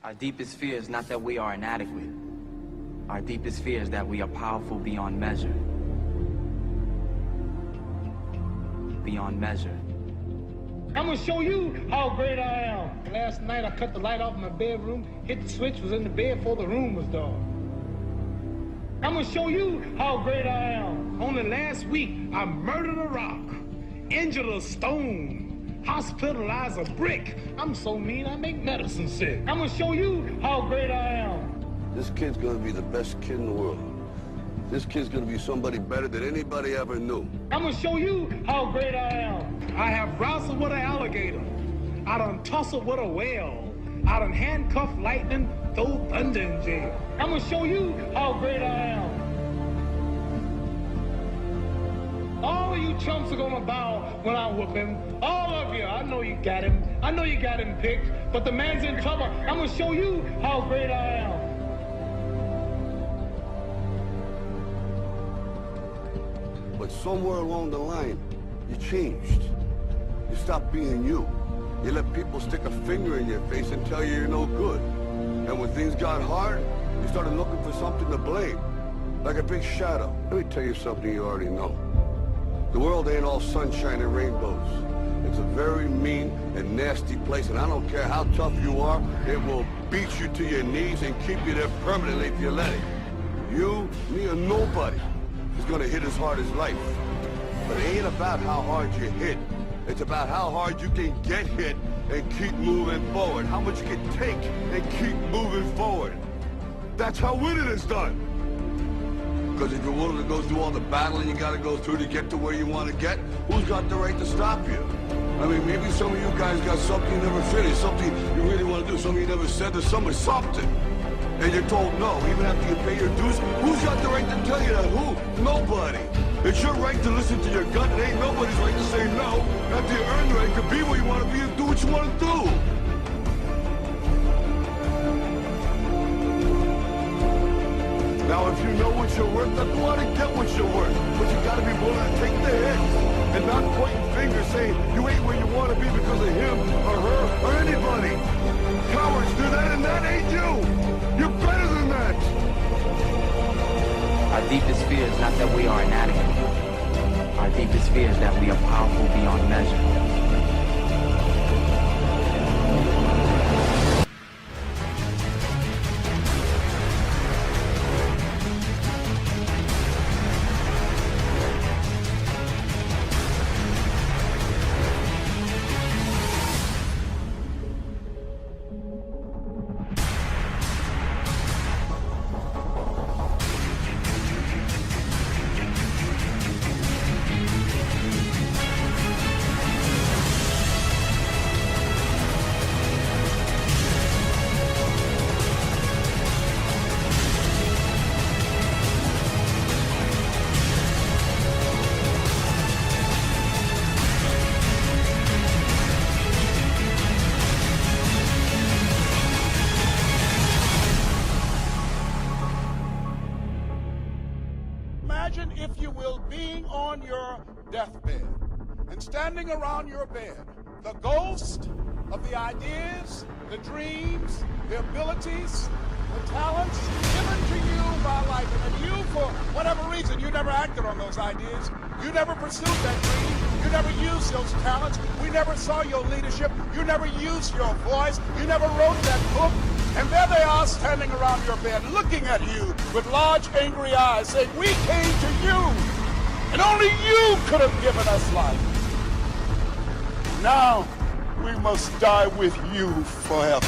Our deepest fear is not that we are inadequate. Our deepest fear is that we are powerful beyond measure. Beyond measure. I'm gonna show you how great I am. Last night I cut the light off in my bedroom, hit the switch, was in the bed before the room was dark. I'm gonna show you how great I am. Only last week I murdered a rock, injured a stone, hospitalized a brick. I'm so mean I make medicine sick. I'm gonna show you how great I am. This kid's gonna be the best kid in the world. This kid's gonna be somebody better than anybody ever knew. I'm gonna show you how great I am. I have wrestled with an alligator. I done tussled with a whale. I done handcuffed lightning, throw thunder in jail. I'm gonna show you how great I am. All of you chumps are gonna bow when I whoop him. All of you. I know you got him. I know you got him picked, but the man's in trouble. I'm gonna show you how great I am. But somewhere along the line, you changed. You stopped being you. You let people stick a finger in your face and tell you you're no good. And when things got hard, you started looking for something to blame, like a big shadow. Let me tell you something you already know. The world ain't all sunshine and rainbows. It's a very mean and nasty place, and I don't care how tough you are, it will beat you to your knees and keep you there permanently if you let it. You, me, or nobody is gonna hit as hard as life. But it ain't about how hard you hit. It's about how hard you can get hit and keep moving forward. How much you can take and keep moving forward. That's how winning is done. Because if you're willing to go through all the battling you gotta go through to get to where you want to get, who's got the right to stop you? I mean, maybe some of you guys got something you never finished, something you really want to do, something you never said to someone, something. And you're told no, even after you pay your dues. Who's got the right to tell you that? Who? Nobody. It's your right to listen to your gut. It ain't nobody's right to say no. After you earn the right to be where you want to be and do what you want to do. Now, if you know what you're worth, then go out and get what you're worth. But you gotta be willing to take the hits and not pointing fingers saying you ain't where you want to be because of him or her or anybody. Cowards do that, and that ain't you. You're better than that. Our deepest fear is not that we are inadequate. Our deepest fear is that we are powerful beyond measure. Imagine, if you will, being on your deathbed and standing around your bed, the ghost of the ideas, the dreams, the abilities, the talents given to you by life. And you, for whatever reason, you never acted on those ideas. You never pursued that dream. You never used those talents. We never saw your leadership. You never used your voice. You never wrote that book. And there they are standing around your bed, looking at you with large, angry eyes, saying, we came to you, and only you could have given us life. Now, we must die with you forever.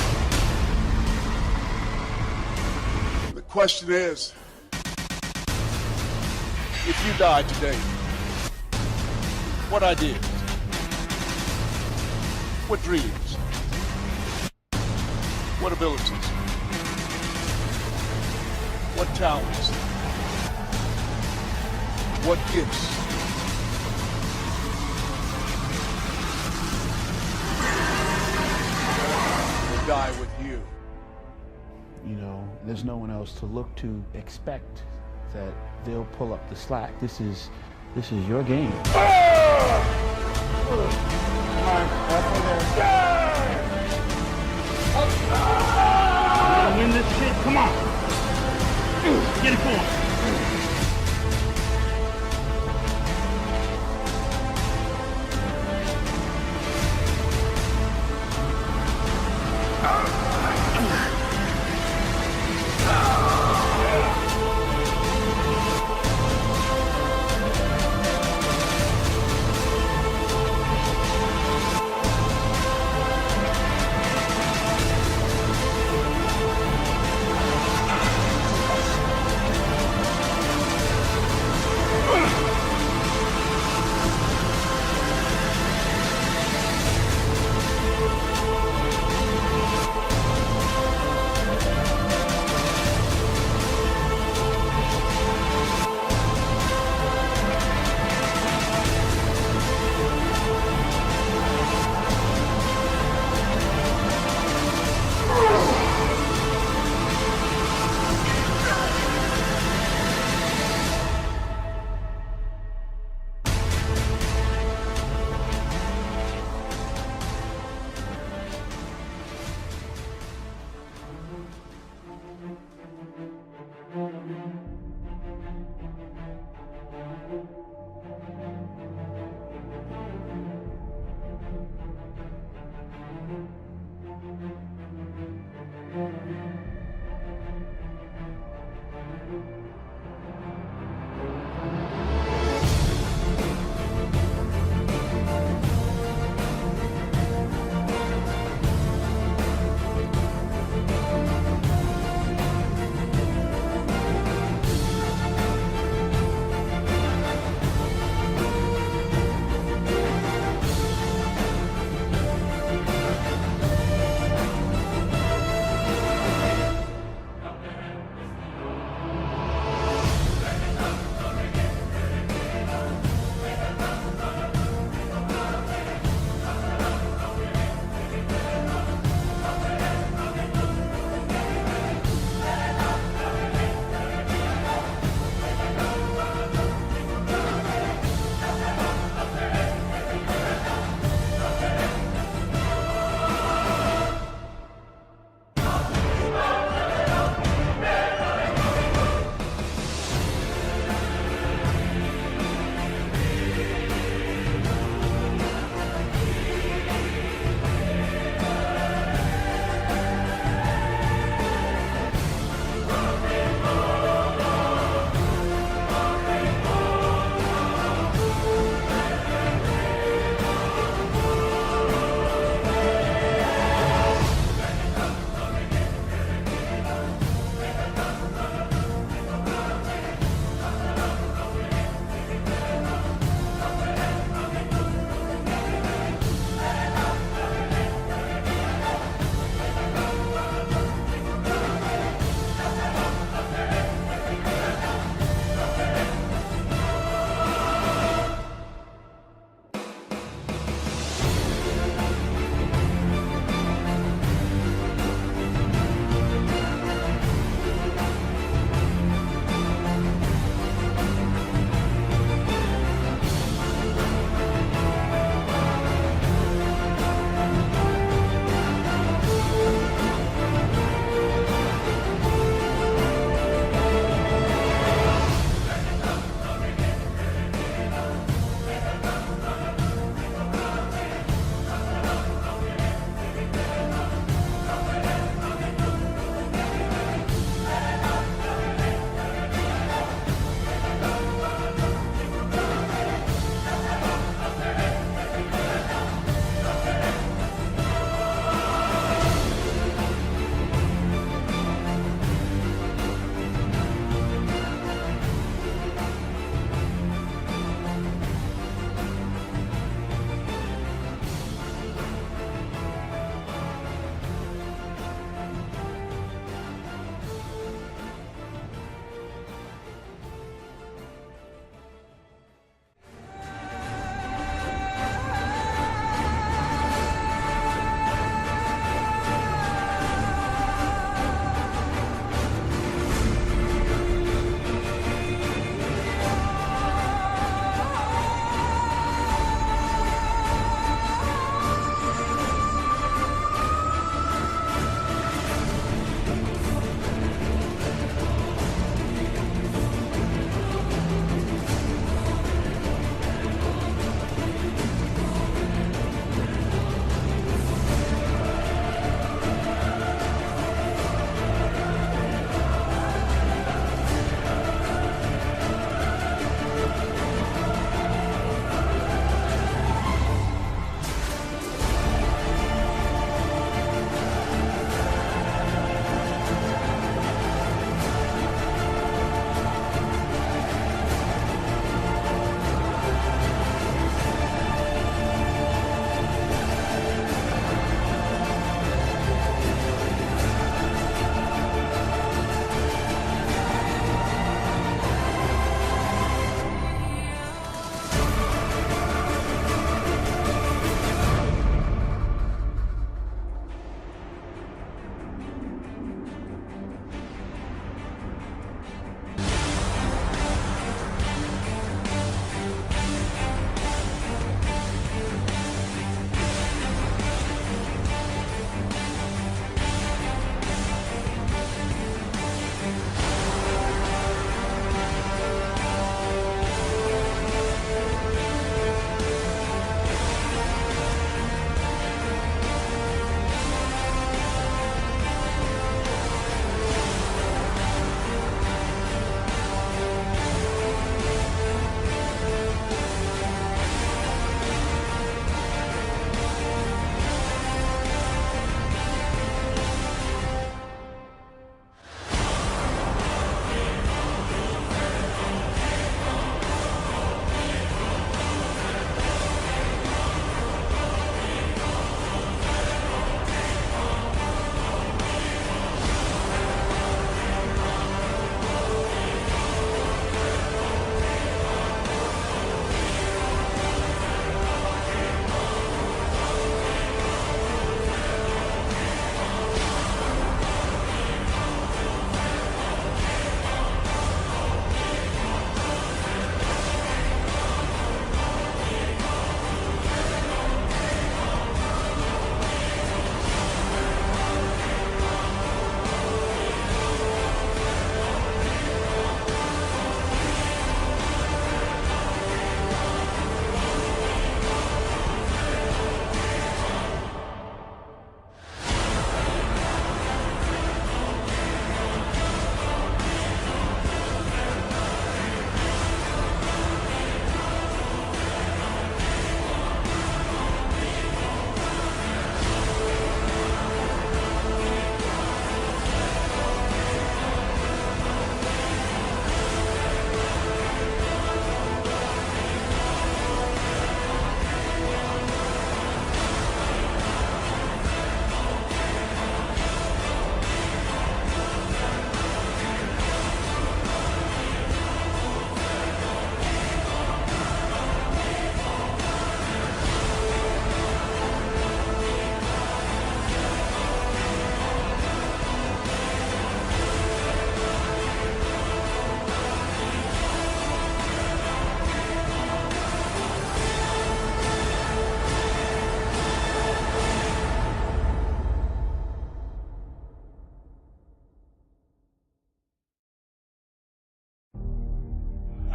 The question is, if you died today, what ideas? What dreams? What abilities? What talents? What gifts? Will die with you. You know, there's no one else to look to. Expect that they'll pull up the slack. This is your game. Come on, Come on. Get it going.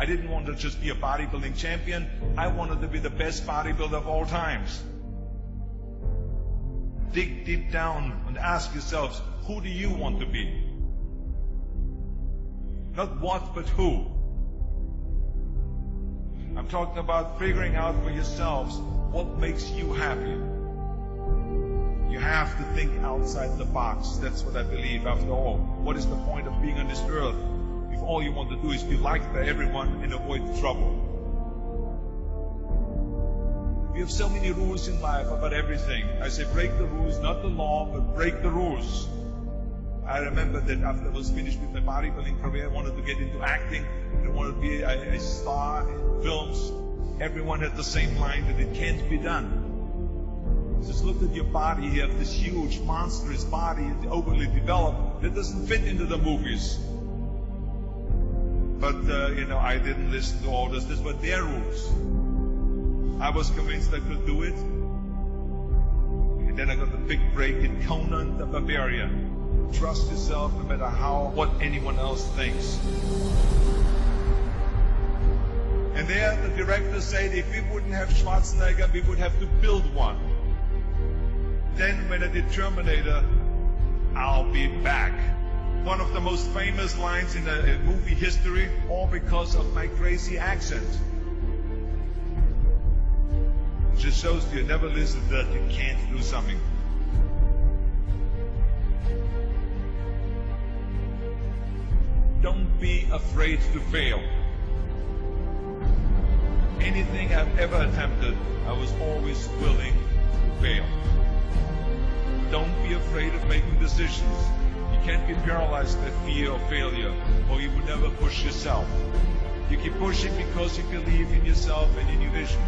I didn't want to just be a bodybuilding champion. I wanted to be the best bodybuilder of all times. Dig deep down and ask yourselves, who do you want to be? Not what, but who. I'm talking about figuring out for yourselves what makes you happy. You have to think outside the box. That's what I believe. After all, what is the point of being on this earth if all you want to do is be liked by everyone and avoid trouble? We have so many rules in life about everything. I say break the rules, not the law, but break the rules. I remember that after I was finished with my bodybuilding career, I wanted to get into acting. I wanted to be a star in films. Everyone had the same line that it can't be done. Just look at your body. You have this huge, monstrous body, overly developed, that doesn't fit into the movies. But, I didn't listen to orders. These were their rules. I was convinced I could do it. And then I got the big break in Conan the Barbarian. Trust yourself no matter what anyone else thinks. And there the director said if we wouldn't have Schwarzenegger, we would have to build one. Then when I did Terminator, I'll be back. One of the most famous lines in movie history, all because of my crazy accent. Just shows you never listen that you can't do something. Don't be afraid to fail. Anything I've ever attempted, I was always willing to fail. Don't be afraid of making decisions. You can't be paralyzed by fear of failure, or you will never push yourself. You keep pushing because you believe in yourself and in your vision.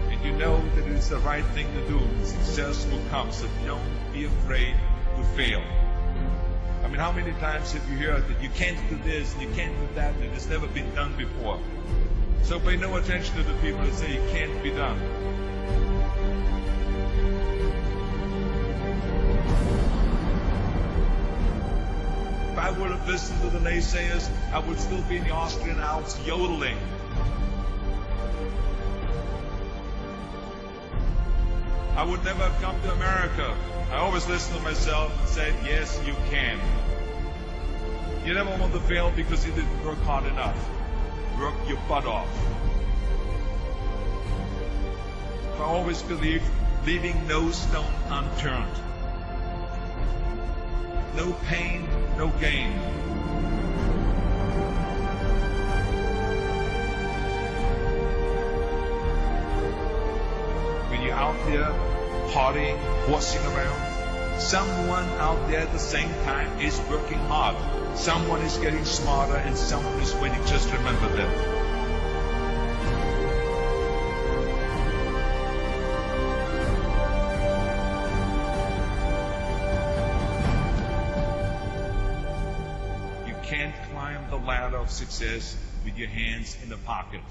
And you know that it's the right thing to do. Success will come, so don't be afraid to fail. I mean, how many times have you heard that you can't do this and you can't do that and it's never been done before? So pay no attention to the people that say it can't be done. If I would have listened to the naysayers, I would still be in the Austrian Alps yodeling. I would never have come to America. I always listened to myself and said, yes, you can. You never want to fail because you didn't work hard enough. Work your butt off. I always believed leaving no stone unturned. No pain, no gain. When you're out there partying, horsing around, someone out there at the same time is working hard. Someone is getting smarter and someone is winning. Just remember that. You can't climb the ladder of success with your hands in the pocket.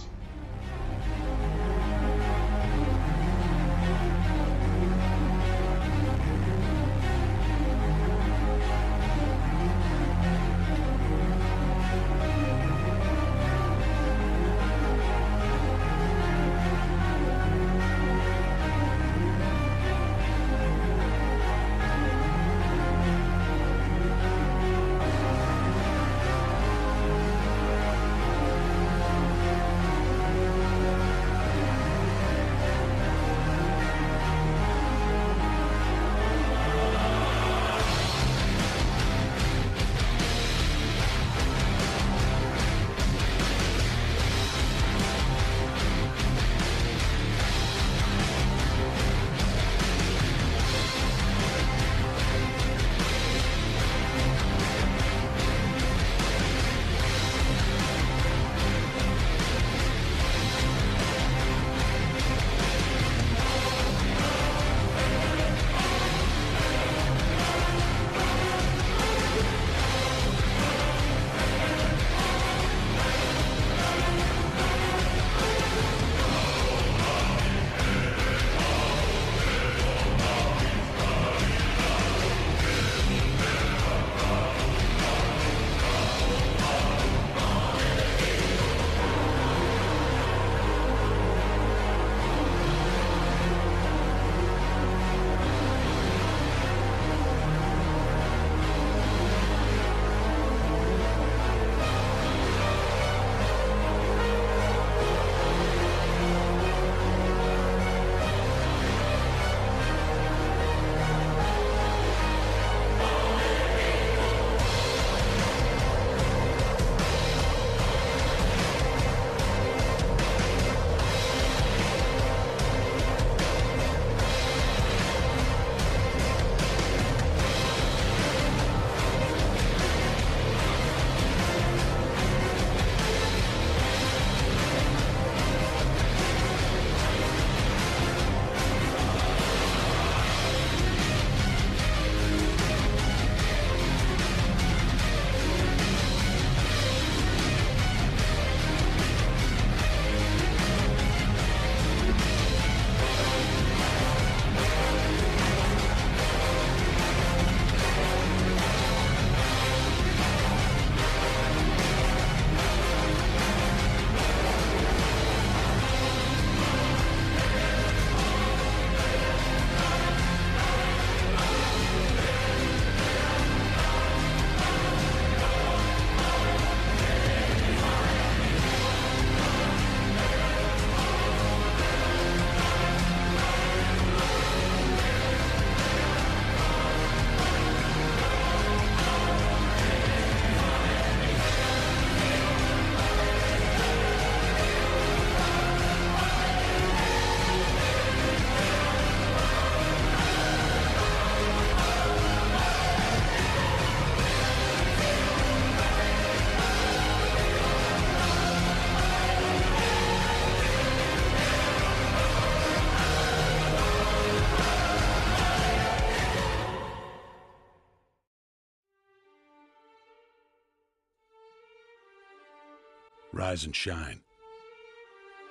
Rise and shine.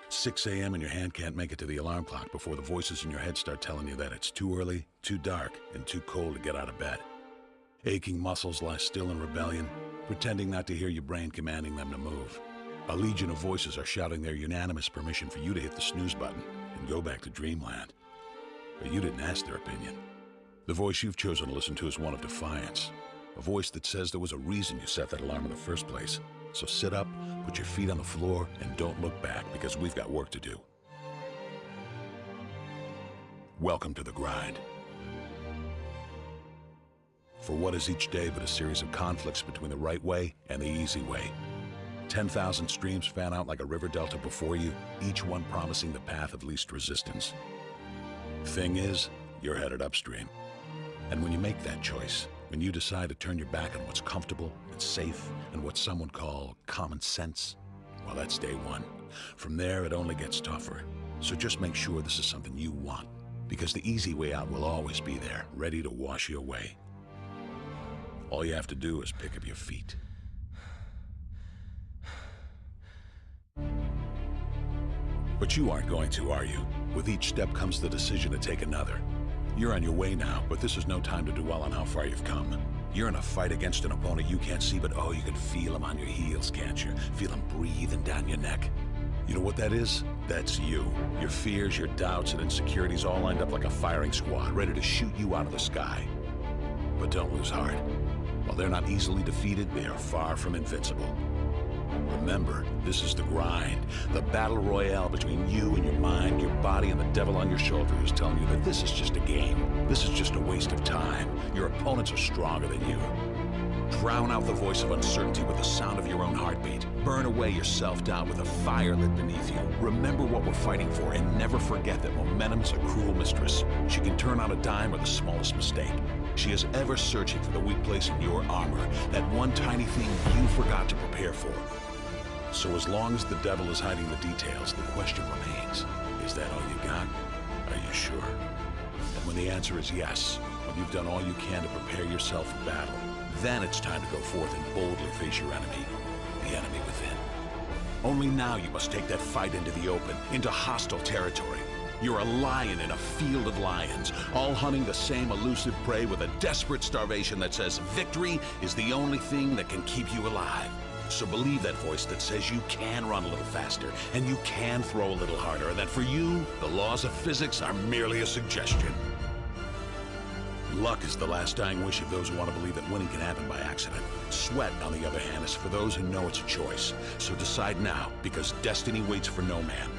6 a.m. and your hand can't make it to the alarm clock before the voices in your head start telling you that it's too early, too dark, and too cold to get out of bed. Aching muscles lie still in rebellion, pretending not to hear your brain commanding them to move. A legion of voices are shouting their unanimous permission for you to hit the snooze button and go back to dreamland. But you didn't ask their opinion. The voice you've chosen to listen to is one of defiance. A voice that says there was a reason you set that alarm in the first place. So sit up, put your feet on the floor, and don't look back, because we've got work to do. Welcome to the grind. For what is each day but a series of conflicts between the right way and the easy way? 10,000 streams fan out like a river delta before you, each one promising the path of least resistance. Thing is, you're headed upstream. And when you make that choice, when you decide to turn your back on what's comfortable and safe and what some would call common sense, well, that's day one. From there, it only gets tougher. So just make sure this is something you want, because the easy way out will always be there, ready to wash you away. All you have to do is pick up your feet. But you aren't going to, are you? With each step comes the decision to take another. You're on your way now, but this is no time to dwell on how far you've come. You're in a fight against an opponent you can't see, but oh, you can feel him on your heels, can't you? Feel him breathing down your neck. You know what that is? That's you. Your fears, your doubts, and insecurities all lined up like a firing squad, ready to shoot you out of the sky. But don't lose heart. While they're not easily defeated, they are far from invincible. Remember, this is the grind, the battle royale between you and your mind, your body, and the devil on your shoulder who's telling you that this is just a game. This is just a waste of time. Your opponents are stronger than you. Drown out the voice of uncertainty with the sound of your own heartbeat. Burn away your self-doubt with a fire lit beneath you. Remember what we're fighting for, and never forget that momentum is a cruel mistress. She can turn on a dime or the smallest mistake. She is ever searching for the weak place in your armor, that one tiny thing you forgot to prepare for. So as long as the devil is hiding the details, the question remains, is that all you got? Are you sure? And when the answer is yes, when you've done all you can to prepare yourself for battle, then it's time to go forth and boldly face your enemy, the enemy within. Only now you must take that fight into the open, into hostile territory. You're a lion in a field of lions, all hunting the same elusive prey with a desperate starvation that says victory is the only thing that can keep you alive. So believe that voice that says you can run a little faster, and you can throw a little harder, and that for you, the laws of physics are merely a suggestion. Luck is the last dying wish of those who want to believe that winning can happen by accident. Sweat, on the other hand, is for those who know it's a choice. So decide now, because destiny waits for no man.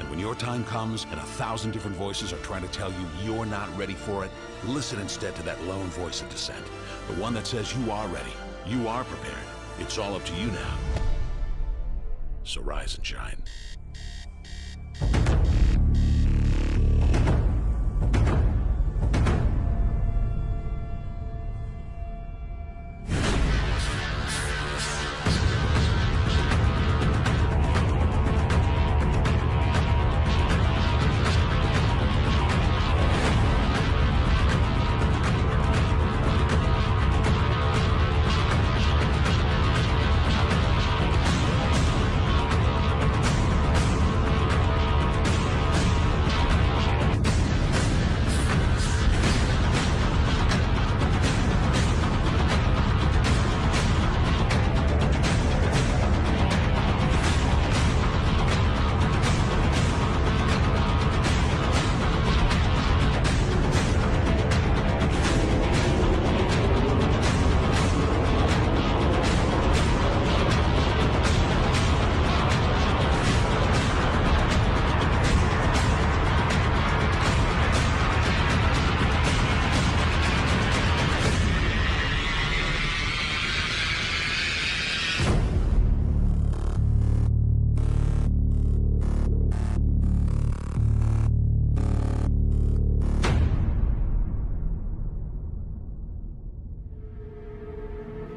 And when your time comes and 1,000 different voices are trying to tell you you're not ready for it, listen instead to that lone voice of dissent. The one that says you are ready, you are prepared. It's all up to you now. So rise and shine.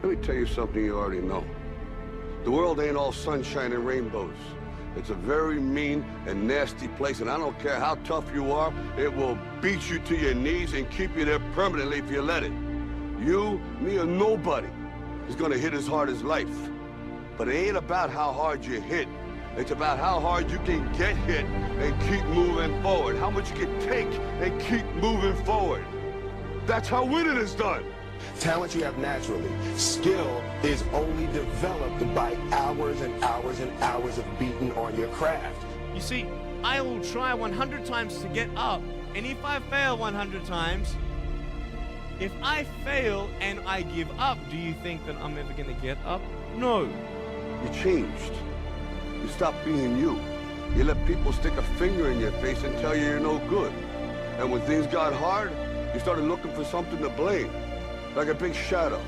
Let me tell you something you already know. The world ain't all sunshine and rainbows. It's a very mean and nasty place, and I don't care how tough you are, it will beat you to your knees and keep you there permanently if you let it. You, me, or nobody is gonna hit as hard as life. But it ain't about how hard you hit. It's about how hard you can get hit and keep moving forward. How much you can take and keep moving forward. That's how winning is done. Talent you have naturally. Skill is only developed by hours and hours and hours of beating on your craft. You see, I will try 100 times to get up, and if I fail 100 times, if I fail and I give up, do you think that I'm ever going to get up? No. You changed. You stopped being you. You let people stick a finger in your face and tell you you're no good. And when things got hard, you started looking for something to blame, like a big shadow.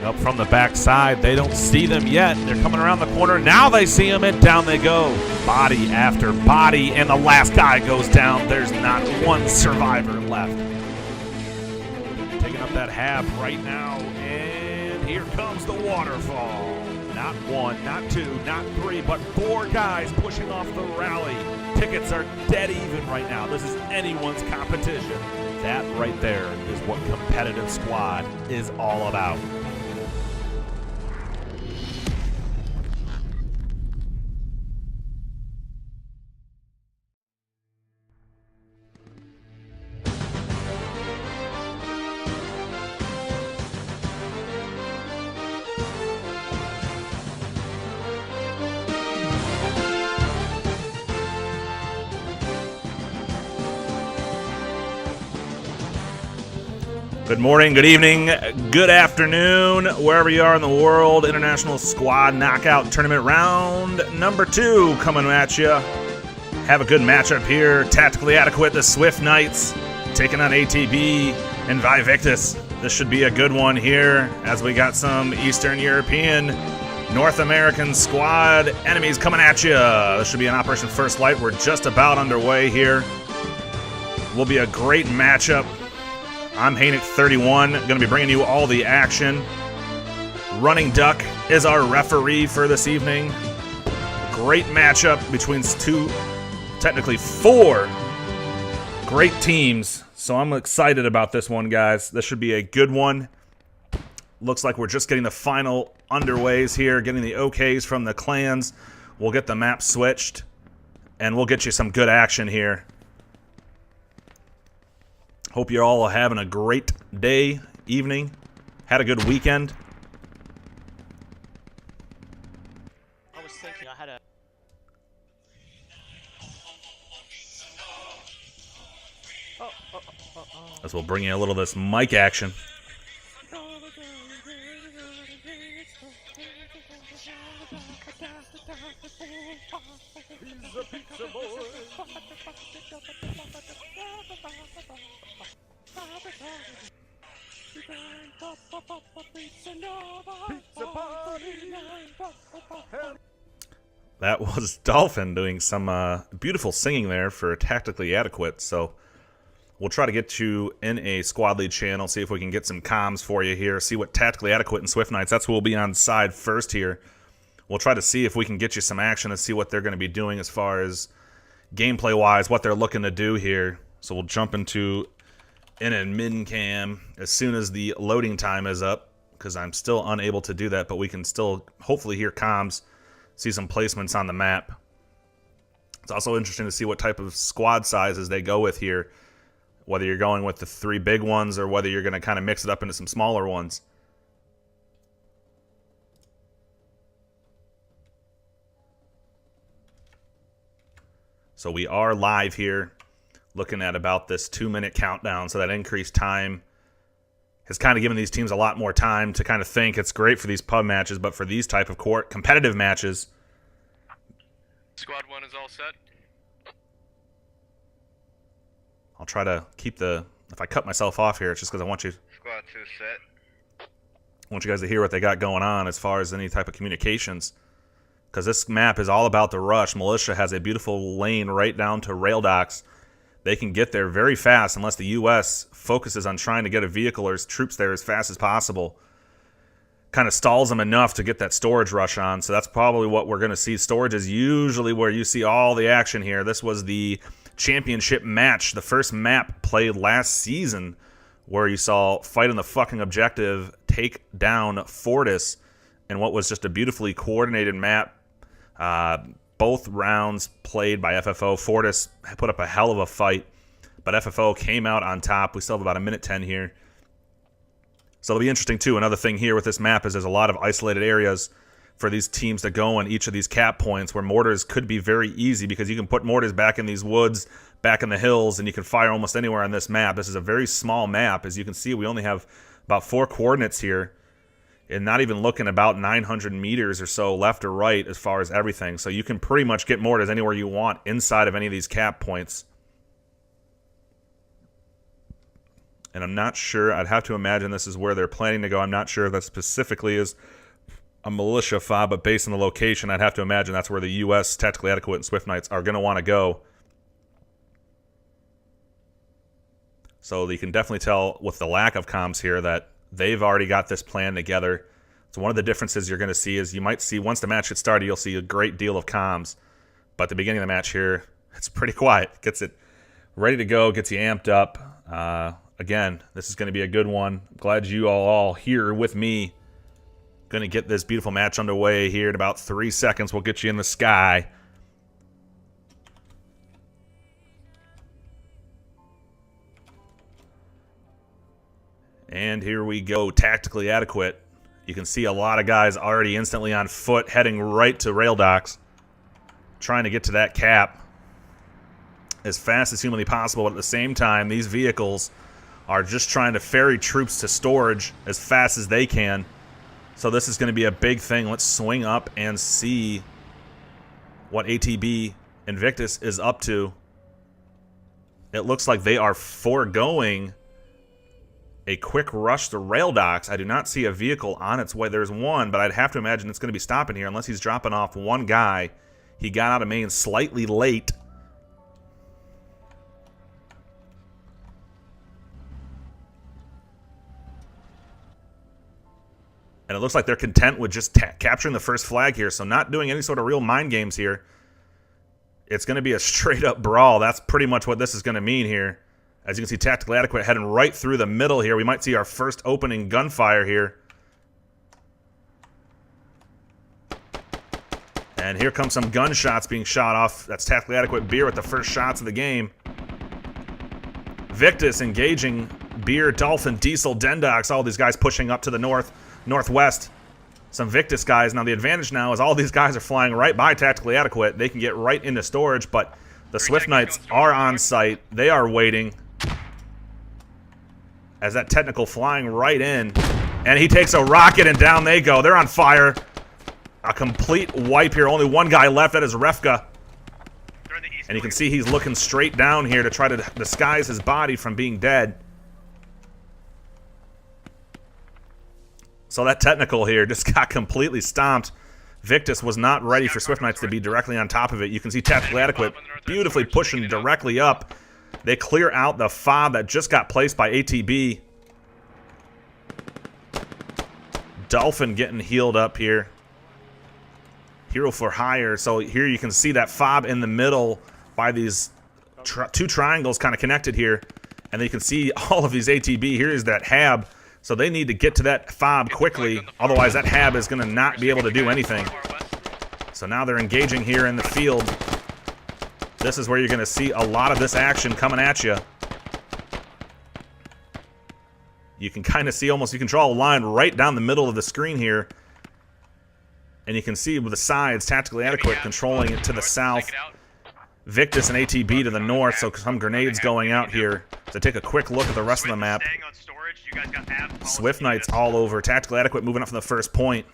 Up from the backside, they don't see them yet. They're coming around the corner. Now they see them, and down they go. Body after body, and the last guy goes down. There's not one survivor left. Taking up that half right now, and here comes the waterfall. Not one, not two, not three, but 4 guys pushing off the rally. Tickets are dead even right now. This is anyone's competition. That right there is what competitive squad is all about. Good morning, good evening, good afternoon, wherever you are in the world. International Squad Knockout Tournament round number 2 coming at you. Have a good matchup here. Tactically Adequate, the Swift Knights, taking on ATB and VaeV. This should be a good one here, as we got some Eastern European, North American squad enemies coming at you. This should be an Operation First Light. We're just about underway here. Will be a great matchup. I'm Haynick31, going to be bringing you all the action. Running Duck is our referee for this evening. Great matchup between technically 4 great teams. So I'm excited about this one, guys. This should be a good one. Looks like we're just getting the final underways here, getting the OKs from the clans. We'll get the map switched, and we'll get you some good action here. Hope you're all having a great day, evening. Had a good weekend. I was thinking I had a... As we'll bring you a little of this mic action. That was Dolphin doing some beautiful singing there for Tactically Adequate, so we'll try to get you in a squad lead channel, see if we can get some comms for you here, see what Tactically Adequate and Swift Knights, that's who will be on side first here. We'll try to see if we can get you some action and see what they're going to be doing as far as gameplay-wise, what they're looking to do here. So we'll jump into in and mid cam as soon as the loading time is up, because I'm still unable to do that, but we can still hopefully hear comms, see some placements on the map. It's also interesting to see what type of squad sizes they go with here, whether you're going with the 3 big ones or whether you're going to kind of mix it up into some smaller ones. So we are live here, looking at about this 2-minute countdown, so that increased time has kind of given these teams a lot more time to kind of think. It's great for these pub matches, but for these type of competitive matches... Squad 1 is all set. I'll try to keep the... If I cut myself off here, it's just because I want you... Squad 2 set. I want you guys to hear what they got going on as far as any type of communications. Because this map is all about the rush. Militia has a beautiful lane right down to rail docks. They can get there very fast unless the U.S. focuses on trying to get a vehicle or troops there as fast as possible. Kind of stalls them enough to get that storage rush on. So that's probably what we're going to see. Storage is usually where you see all the action here. This was the championship match, the first map played last season, where you saw Fight on the Fucking Objective take down Fortis in what was just a beautifully coordinated map. Both rounds played by FFO. Fortis put up a hell of a fight, but FFO came out on top. We still have about 1:10 here. So it'll be interesting, too. Another thing here with this map is there's a lot of isolated areas for these teams to go in each of these cap points where mortars could be very easy, because you can put mortars back in these woods, back in the hills, and you can fire almost anywhere on this map. This is a very small map. As you can see, we only have about 4 coordinates here, and not even looking about 900 meters or so left or right as far as everything. So you can pretty much get mortars anywhere you want inside of any of these cap points. And I'm not sure. I'd have to imagine this is where they're planning to go. I'm not sure if that specifically is a militia fob, but based on the location, I'd have to imagine that's where the U.S. Tactically Adequate and Swift Knights are going to want to go. So you can definitely tell with the lack of comms here that they've already got this plan together. So one of the differences you're going to see is you might see once the match gets started, you'll see a great deal of comms. But at the beginning of the match here, it's pretty quiet. Gets it ready to go, gets you amped up. Again, this is going to be a good one. I'm glad you all here with me. Going to get this beautiful match underway here in about 3 seconds. We'll get you in the sky. And here we go, Tactically Adequate. You can see a lot of guys already instantly on foot, heading right to rail docks, trying to get to that cap as fast as humanly possible. But at the same time, these vehicles are just trying to ferry troops to storage as fast as they can. So this is going to be a big thing. Let's swing up and see what ATB Invictus is up to. It looks like they are foregoing a quick rush to rail docks. I do not see a vehicle on its way. There's one, but I'd have to imagine it's going to be stopping here unless he's dropping off one guy. He got out of main slightly late. And it looks like they're content with just capturing the first flag here, so not doing any sort of real mind games here. It's going to be a straight-up brawl. That's pretty much what this is going to mean here. As you can see, Tactically Adequate heading right through the middle here. We might see our first opening gunfire here. And here comes some gunshots being shot off. That's Tactically Adequate Beer with the first shots of the game. Victus engaging Beer, Dolphin, Diesel, Dendox, all these guys pushing up to the northwest. Some Victus guys. Now the advantage now is all these guys are flying right by Tactically Adequate. They can get right into storage, but the Swift Knights are on site. They are waiting. As that technical flying right in. And he takes a rocket and down they go. They're on fire. A complete wipe here. Only one guy left. That is Refka. And you can see he's looking straight down here to try to disguise his body from being dead. So that technical here just got completely stomped. Victus was not ready for Swift Knights to be directly on top of it. You can see Tactically Adequate beautifully pushing directly up. They clear out the fob that just got placed by ATB. Dolphin getting healed up here. Hero for hire. So here you can see that fob in the middle by these two triangles kind of connected here. And then you can see all of these ATB. Here is that hab. So they need to get to that fob quickly. Otherwise that hab is going to not be able to do anything. So now they're engaging here in the field. This is where you're going to see a lot of this action coming at you. You can kind of see almost, you can draw a line right down the middle of the screen here. And you can see with the sides, Tactically Adequate controlling it to the south. Victus and ATB to the north, so some grenades going out here. So take a quick look at the rest of the map. Swift Knights all over. Tactically Adequate moving up from the first point.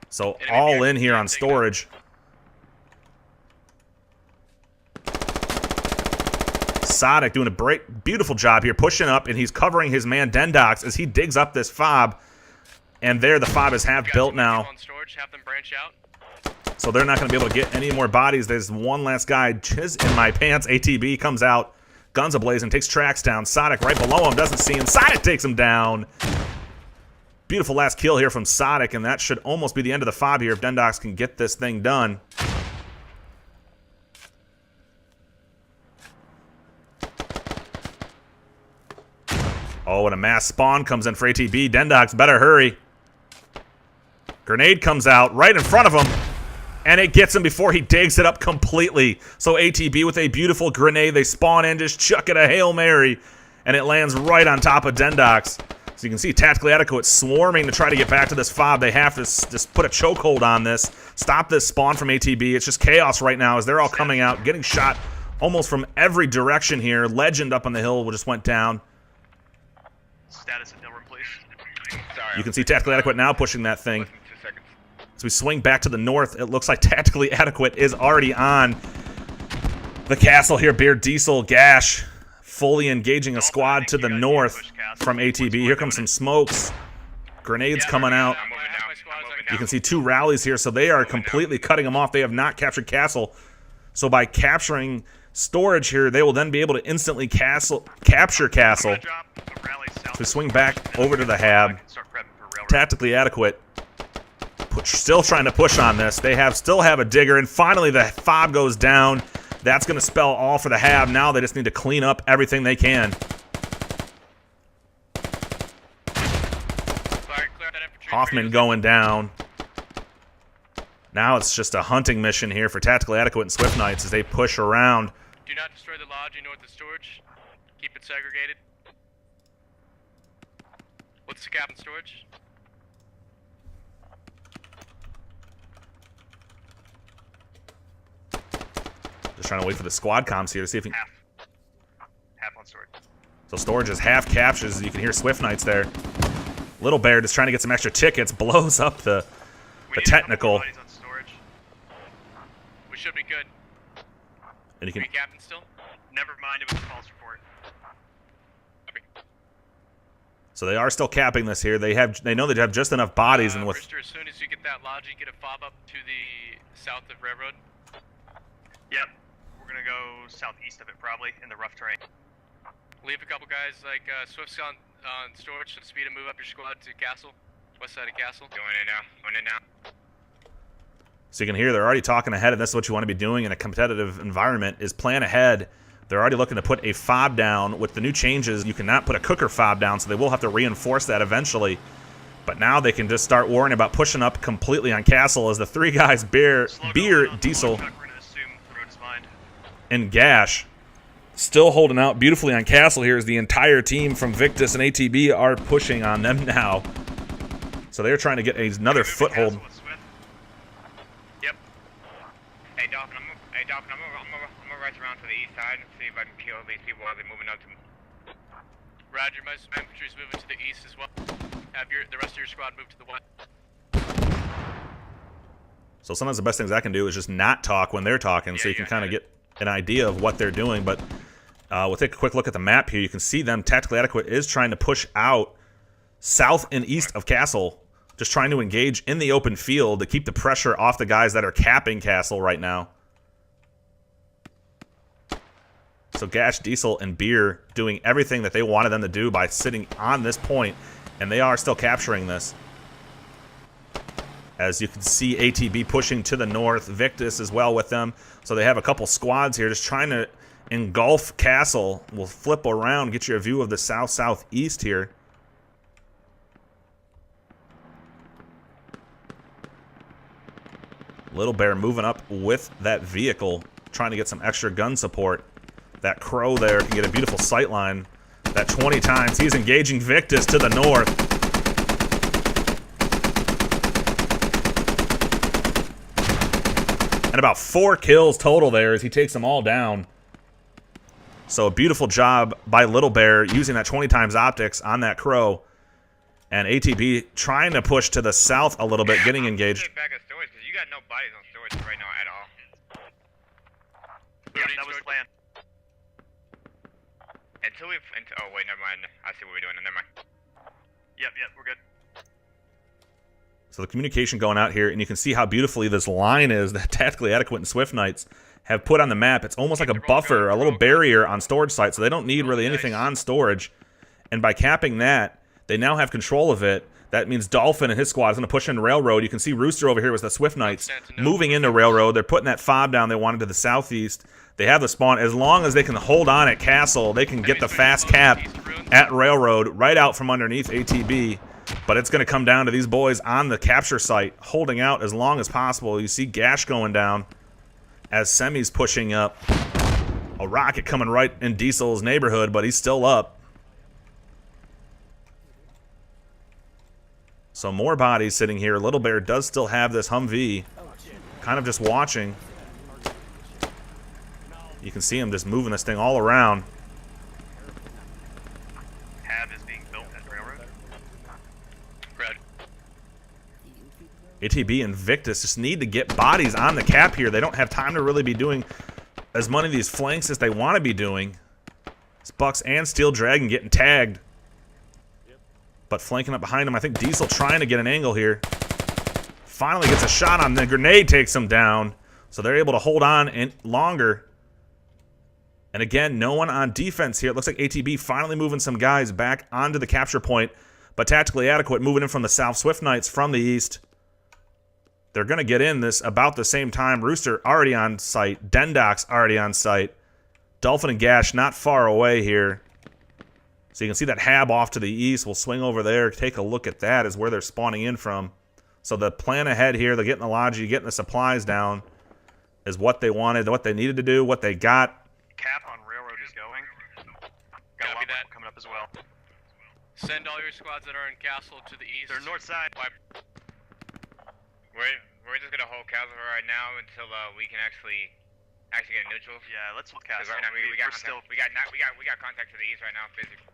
So all in here on storage. Sodic doing a beautiful job here, pushing up, and he's covering his man Dendox as he digs up this fob. And there, the fob is half built now. So they're not going to be able to get any more bodies. There's one last guy just in my pants. ATB comes out, guns ablaze, and takes tracks down. Sodic right below him, doesn't see him. Sodic takes him down. Beautiful last kill here from Sodic, and that should almost be the end of the fob here if Dendox can get this thing done. Oh, and a mass spawn comes in for ATB. Dendox better hurry. Grenade comes out right in front of him, and it gets him before he digs it up completely. So ATB with a beautiful grenade. They spawn in, just chuck it a Hail Mary, and it lands right on top of Dendox. So you can see Tactically Adequate swarming to try to get back to this fob. They have to just put a chokehold on this, stop this spawn from ATB. It's just chaos right now as they're all coming out, getting shot almost from every direction here. Legend up on the hill just went down. Status in hill room, please. Sorry, you can see Tactically Adequate now pushing that thing. As we swing back to the north, it looks like Tactically Adequate is already on the castle here. Bear, Diesel, Gash, fully engaging a squad to the north from ATB. Here comes some smokes. Grenades coming out. You can see 2 rallies here, so they are completely cutting them off. They have not captured Castle. So by capturing storage here, they will then be able to instantly capture Castle to swing back over to the Hab. Tactically adequate. Still trying to push on this. They still have a digger, and finally the fob goes down. That's going to spell all for the Hab. Now they just need to clean up everything they can. Hoffman going down. Now it's just a hunting mission here for Tactically Adequate and Swift Knights as they push around. Do not destroy the lodging north of storage. Keep it segregated. What's the cap in storage? Just trying to wait for the squad comms here to see if he... Half on storage. So storage is half captures. You can hear Swift Knights there. Little Bear just trying to get some extra tickets. Blows up the technical. We should be good. And you can... Captain still? Never mind, it was a false report. So they are still capping this here. They know they have just enough bodies, and with... Rister, as soon as you get that lodging, get a fob up to the south of Railroad. Yep. We're gonna go southeast of it, probably, in the rough terrain. Leave a couple guys, like, Swift's on storage, so speed and move up your squad to Castle. West side of Castle. Going in now. Going in now. So you can hear they're already talking ahead, and this is what you want to be doing in a competitive environment, is plan ahead. They're already looking to put a fob down. With the new changes, you cannot put a cooker fob down, so they will have to reinforce that eventually. But now they can just start worrying about pushing up completely on Castle as the 3 guys, Beer, Diesel, and Gash, still holding out beautifully on Castle here as the entire team from Victus and ATB are pushing on them now. So they're trying to get another foothold. Yep. Hey, Dolphin, I'm gonna rush around to the east side and see if I can kill these people while they're moving up to me. Roger, my infantry's moving to the east as well. Have the rest of your squad move to the west. So sometimes the best things I can do is just not talk when they're talking, so you can kind of get an idea of what they're doing. But we'll take a quick look at the map here. You can see them. Tactically Adequate is trying to push out south and east of Castle, just trying to engage in the open field to keep the pressure off the guys that are capping Castle right now. So Gash, Diesel, and Beer doing everything that they wanted them to do by sitting on this point, and they are still capturing this. As you can see, ATB pushing to the north, Victus as well with them. So they have a couple squads here just trying to engulf Castle. We'll flip around, get you a view of the south-southeast here. Little Bear moving up with that vehicle, trying to get some extra gun support. That Crow there can get a beautiful sight line. That 20 times. He's engaging Victus to the north. And about 4 kills total there as he takes them all down. So a beautiful job by Little Bear using that 20 times optics on that Crow. And ATB trying to push to the south a little bit, getting engaged. Back at storage, because you got no bodies on storage right now at all. Yeah, that was the plan. Oh, wait, never mind. I see what we're doing. Never mind. Yep, we're good. So the communication going out here, and you can see how beautifully this line is that Tactically Adequate and Swift Knights have put on the map. It's almost like a buffer, a little barrier on storage sites, so they don't need really anything on storage. And by capping that, they now have control of it. That means Dolphin and his squad is going to push into Railroad. You can see Rooster over here with the Swift Knights moving into Railroad. They're putting that fob down they wanted to the southeast. They have the spawn. As long as they can hold on at Castle, they can get the fast cap at Railroad right out from underneath ATB. But it's going to come down to these boys on the capture site holding out as long as possible. You see Gash going down as Semi's pushing up. A rocket coming right in Diesel's neighborhood, but he's still up. So more bodies sitting here. Little Bear does still have this Humvee, kind of just watching. You can see him just moving this thing all around. Hab is being built at Railroad. Red. ATB and Victus just need to get bodies on the cap here. They don't have time to really be doing as many of these flanks as they want to be doing. It's Bucks and Steel Dragon getting tagged. But flanking up behind him, I think Diesel trying to get an angle here. Finally gets a shot on the grenade, takes him down. So they're able to hold on longer. And again, no one on defense here. It looks like ATB finally moving some guys back onto the capture point. But tactically adequate, moving in from the south. Swift Knights from the east. They're going to get in this about the same time. Rooster already on site. Dendok's already on site. Dolphin and Gash not far away here. So you can see that Hab off to the east. We'll swing over there. Take a look at that is where they're spawning in from. So the plan ahead here, they're getting the logi, getting the supplies down, is what they wanted, what they needed to do, what they got. Cap on railroad is going. Got a lot that coming up as well. Send all your squads that are in castle to the east. They're north side. We're just gonna hold castle right now until we can actually get neutral. Yeah, let's hold castle. Right now, we got contact to the east right now, physically.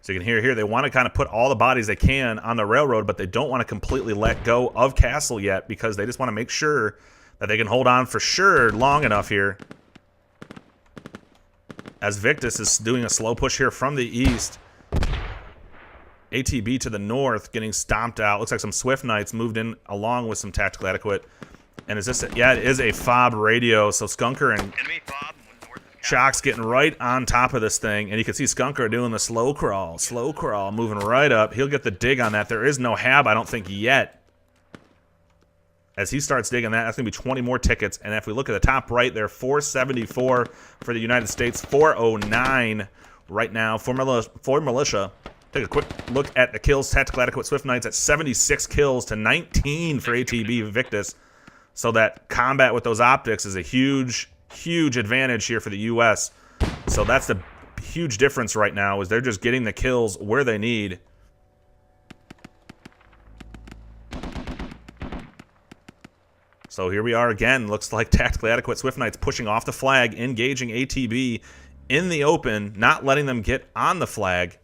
So you can hear here, they want to kind of put all the bodies they can on the railroad, but they don't want to completely let go of castle yet because they just want to make sure that they can hold on for sure long enough here. As Victus is doing a slow push here from the east. ATB to the north getting stomped out. Looks like some Swift Knights moved in along with some tactical adequate. And is this yeah, it is a FOB radio. So Skunker and Shock's getting right on top of this thing. And you can see Skunker doing the slow crawl, moving right up. He'll get the dig on that. There is no Hab, I don't think, yet. As he starts digging that, that's going to be 20 more tickets. And if we look at the top right there, 474 for the United States, 409 right now for Militia. Take a quick look at the kills. Tactical adequate Swift Knights at 76 kills to 19 for ATB Victus. So that combat with those optics is a huge advantage here for the U.S. So that's the huge difference right now is they're just getting the kills where they need. So here we are again. Looks like tactically adequate Swift Knights pushing off the flag, engaging ATB in the open, not letting them get on the flag.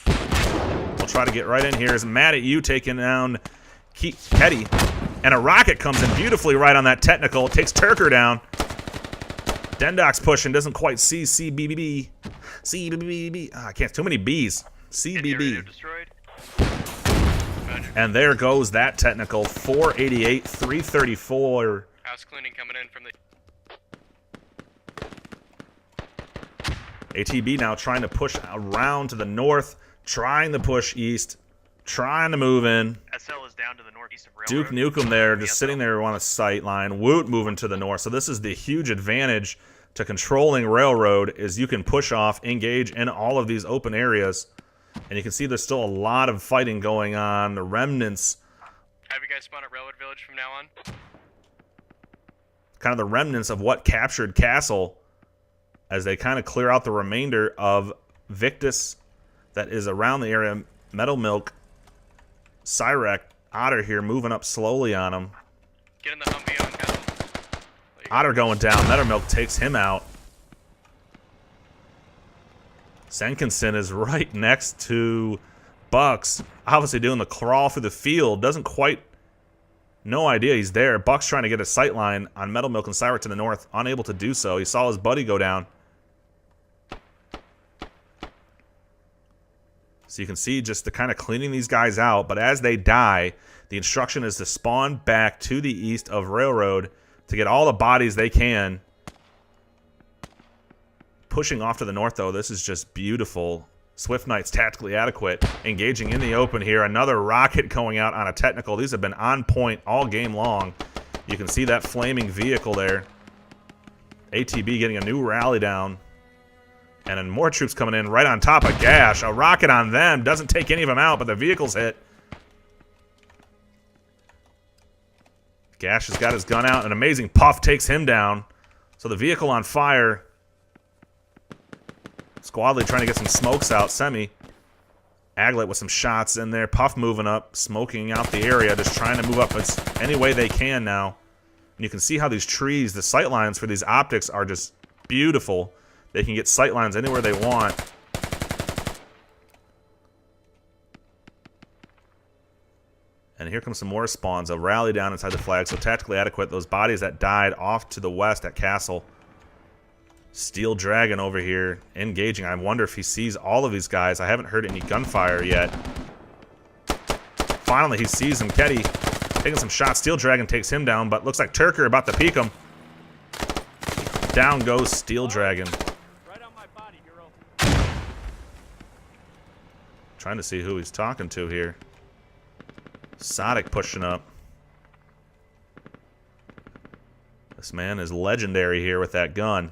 We'll try to get right in here. Is Mad at You taking down Hetty. And a rocket comes in beautifully right on that technical. Takes Turker down. Dendok's pushing. Doesn't quite see CBBB. CBBB. I can't. Too many B's. CBB. And there goes that technical. 488, 334. House cleaning coming in from the... ATB now trying to push around to the north. Trying to push east. Trying to move in. SL is down to the northeast of Railroad. Duke Nukem there, just sitting there on a sight line. Woot moving to the north. So this is the huge advantage to controlling Railroad is you can push off, engage in all of these open areas. And you can see there's still a lot of fighting going on. The remnants. Have you guys spawned at Railroad Village from now on? Kind of the remnants of what captured Castle as they kind of clear out the remainder of Victus that is around the area. Metal Milk, Cyrek, Otter here moving up slowly on him. Get in the Humvee on Castle. Otter going down. Metal Milk takes him out. Senkinson is right next to Bucks. Obviously doing the crawl through the field. Doesn't quite... No idea he's there. Bucks trying to get a sight line on Metal Milk and Cyrek to the north. Unable to do so. He saw his buddy go down. So you can see just the kind of cleaning these guys out. But as they die, the instruction is to spawn back to the east of Railroad to get all the bodies they can. Pushing off to the north, though, this is just beautiful. Swift Knights tactically adequate. Engaging in the open here. Another rocket going out on a technical. These have been on point all game long. You can see that flaming vehicle there. ATB getting a new rally down. And then more troops coming in right on top of Gash. A rocket on them. Doesn't take any of them out, but the vehicle's hit. Gash has got his gun out. An amazing puff takes him down. So the vehicle on fire. Squadly trying to get some smokes out. Semi. Aglet with some shots in there. Puff moving up. Smoking out the area. Just trying to move up any way they can now. And you can see how these trees, the sight lines for these optics are just beautiful. They can get sight lines anywhere they want. And here comes some more spawns. A rally down inside the flag. So tactically adequate. Those bodies that died off to the west at Castle. Steel Dragon over here engaging. I wonder if he sees all of these guys. I haven't heard any gunfire yet. Finally, he sees him. Ketty taking some shots. Steel Dragon takes him down, but looks like Turker about to peek him. Down goes Steel Dragon. Right on my body, hero. Trying to see who he's talking to here. Sodic pushing up. This man is legendary here with that gun.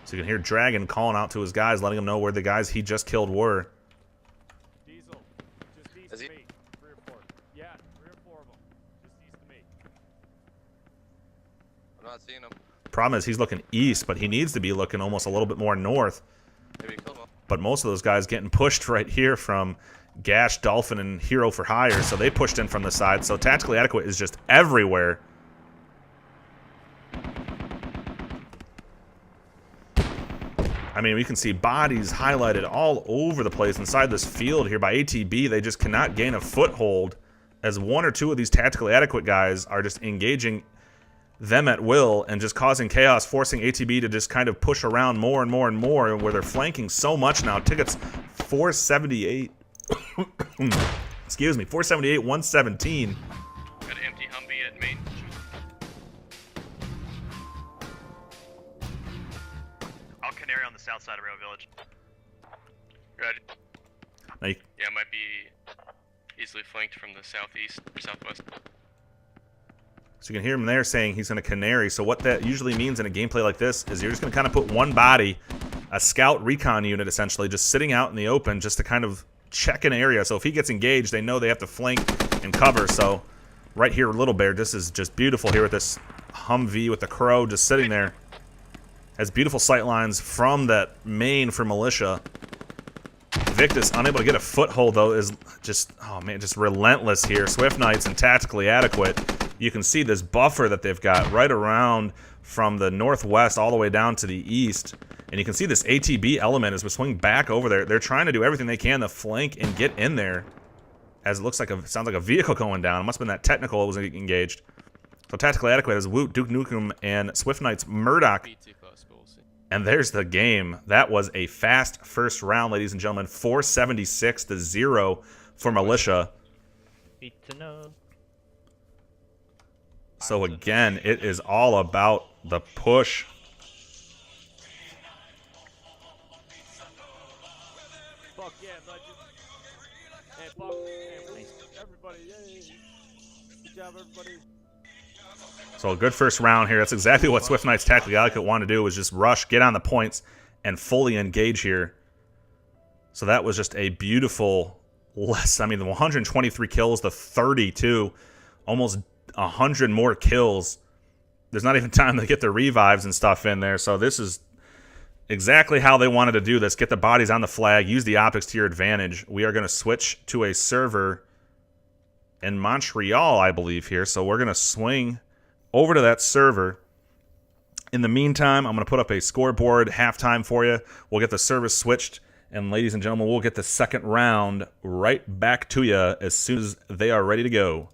So you can hear Dragon calling out to his guys, letting them know where the guys he just killed were. Diesel, just east of me. 3 or 4. Yeah, 3 or 4 of them. Just east of me. I'm not seeing him. Problem is he's looking east, but he needs to be looking almost a little bit more north. Maybe kill him. But most of those guys getting pushed right here from Gash, Dolphin, and Hero for Hire, so they pushed in from the side. So Tactically Adequate is just everywhere. I mean, we can see bodies highlighted all over the place inside this field here by ATB. They just cannot gain a foothold as 1 or 2 of these Tactically Adequate guys are just engaging them at will and just causing chaos, forcing ATB to just kind of push around more and more and more, where they're flanking so much now. Tickets 478. Excuse me, 478, 117. Got an empty Humvee at main. I'll canary on the south side of Rail Village. Good. Now you, Yeah, it might be easily flanked from the southeast or southwest. so you can hear him there saying he's going to canary. So what that usually means in a gameplay like this is you're just going to kind of put one body, a scout recon unit essentially, just sitting out in the open just to kind of check an area. So if he gets engaged, they know they have to flank and cover. So right here, Little Bear, this is just beautiful here with this Humvee with the Crow just sitting there. Has beautiful sight lines from that main for Militia. Victus, unable to get a foothold, though, is just, oh man, just relentless here. Swift Knights and Tactically Adequate. You can see this buffer that they've got right around from the northwest all the way down to the east. And you can see this ATB element as we swing back over there. They're trying to do everything they can to flank and get in there. As it looks like sounds like a vehicle going down. It must have been that technical that was engaged. So Tactically Adequate is Woot, Duke Nukem, and Swift Knights Murdoch. And there's the game. That was a fast first round, ladies and gentlemen. 476-0 for Militia. So again, it is all about the push. Fuck yeah, legend. And fuck, and everybody, yay. Good job, everybody. So a good first round here. That's exactly what Swift Knights Tactically Adequate wanted to do, was just rush, get on the points, and fully engage here. So that was just a beautiful I mean, the 123 kills, the 32, almost 100 more kills. There's not even time to get the revives and stuff in there. So this is exactly how they wanted to do this. Get the bodies on the flag, use the optics to your advantage. We are going to switch to a server in Montreal, I believe, here. So we're going to swing over to that server. In the meantime, I'm going to put up a scoreboard halftime for you. We'll get the service switched, and ladies and gentlemen, we'll get the second round right back to you as soon as they are ready to go.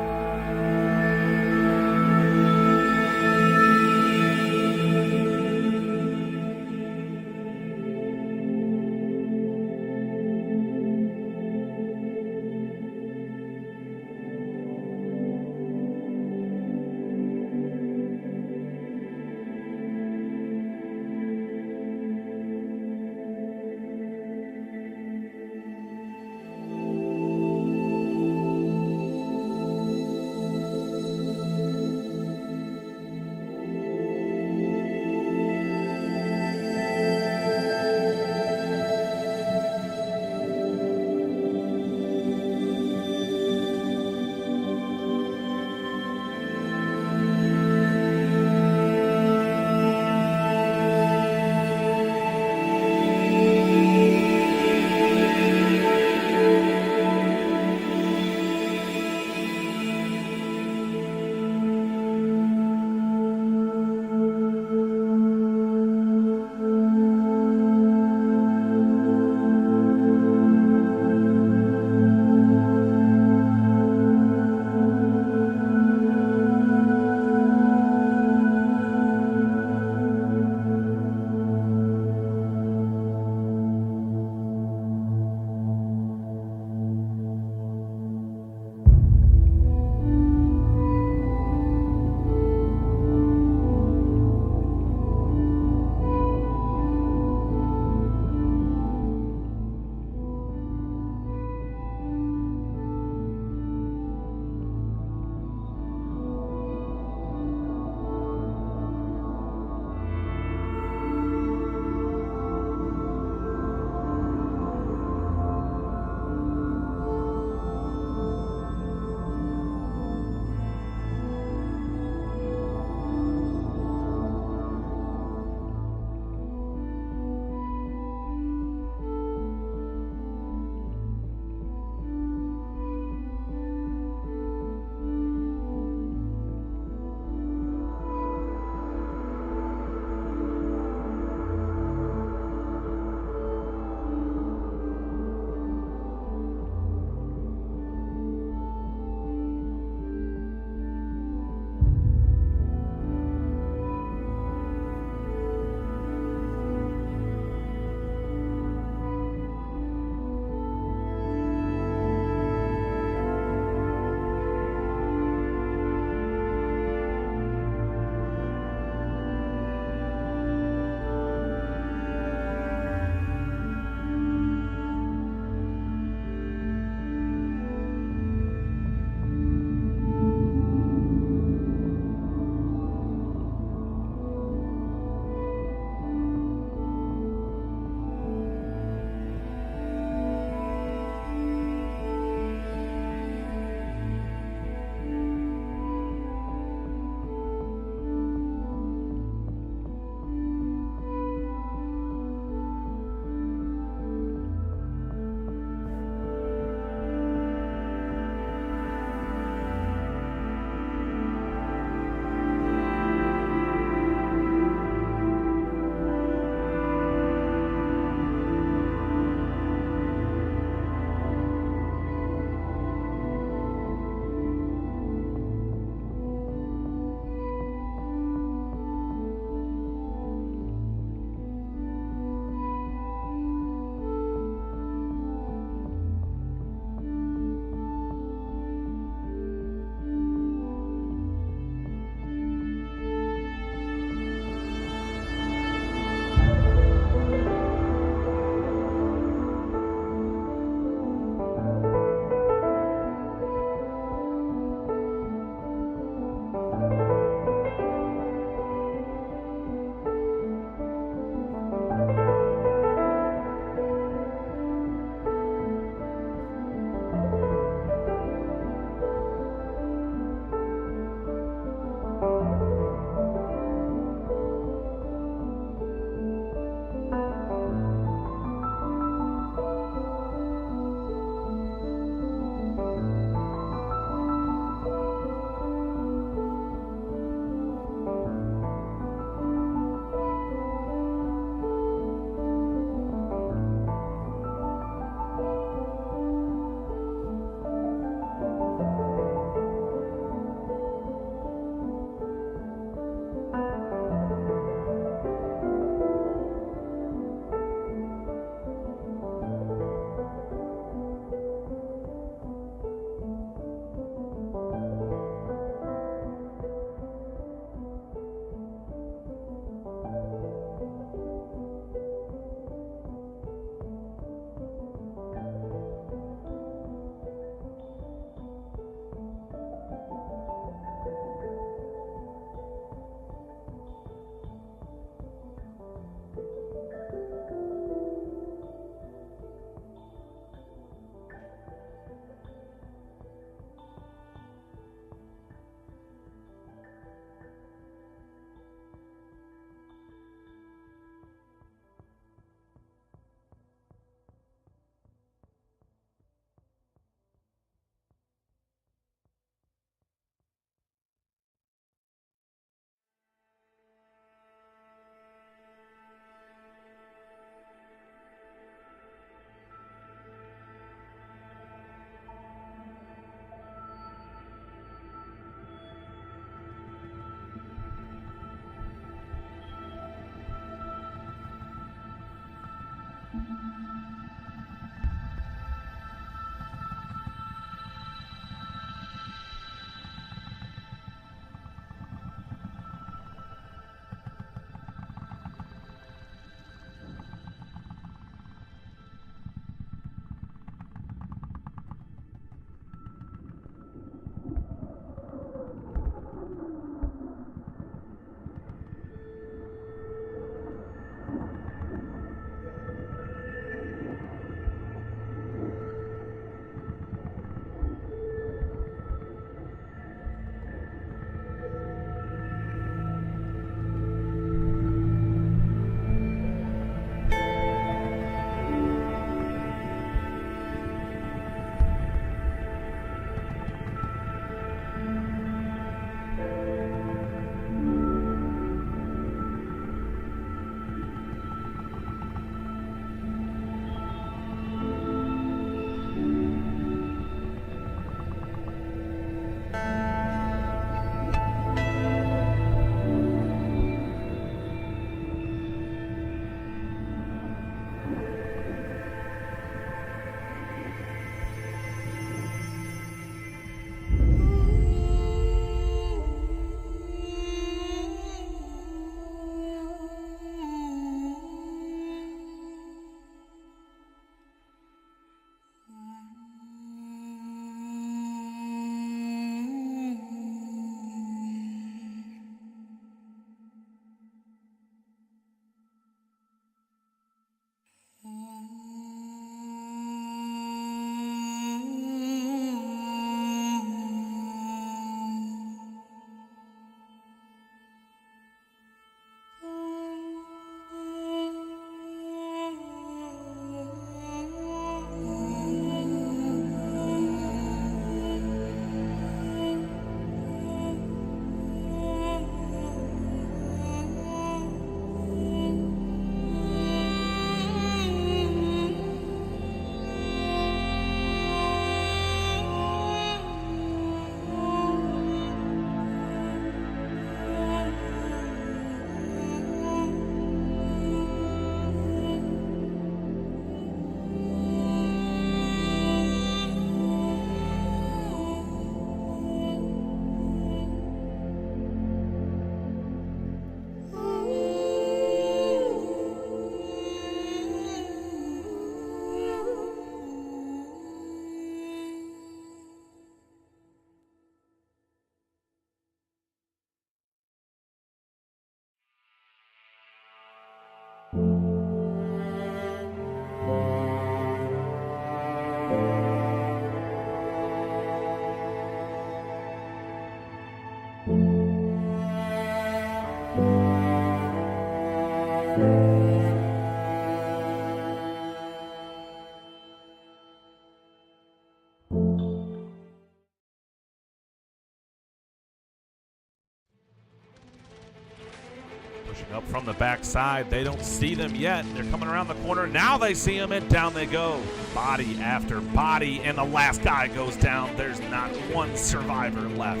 Pushing up from the backside. They don't see them yet. They're coming around the corner. Now they see them, and down they go. Body after body, and the last guy goes down. There's not one survivor left.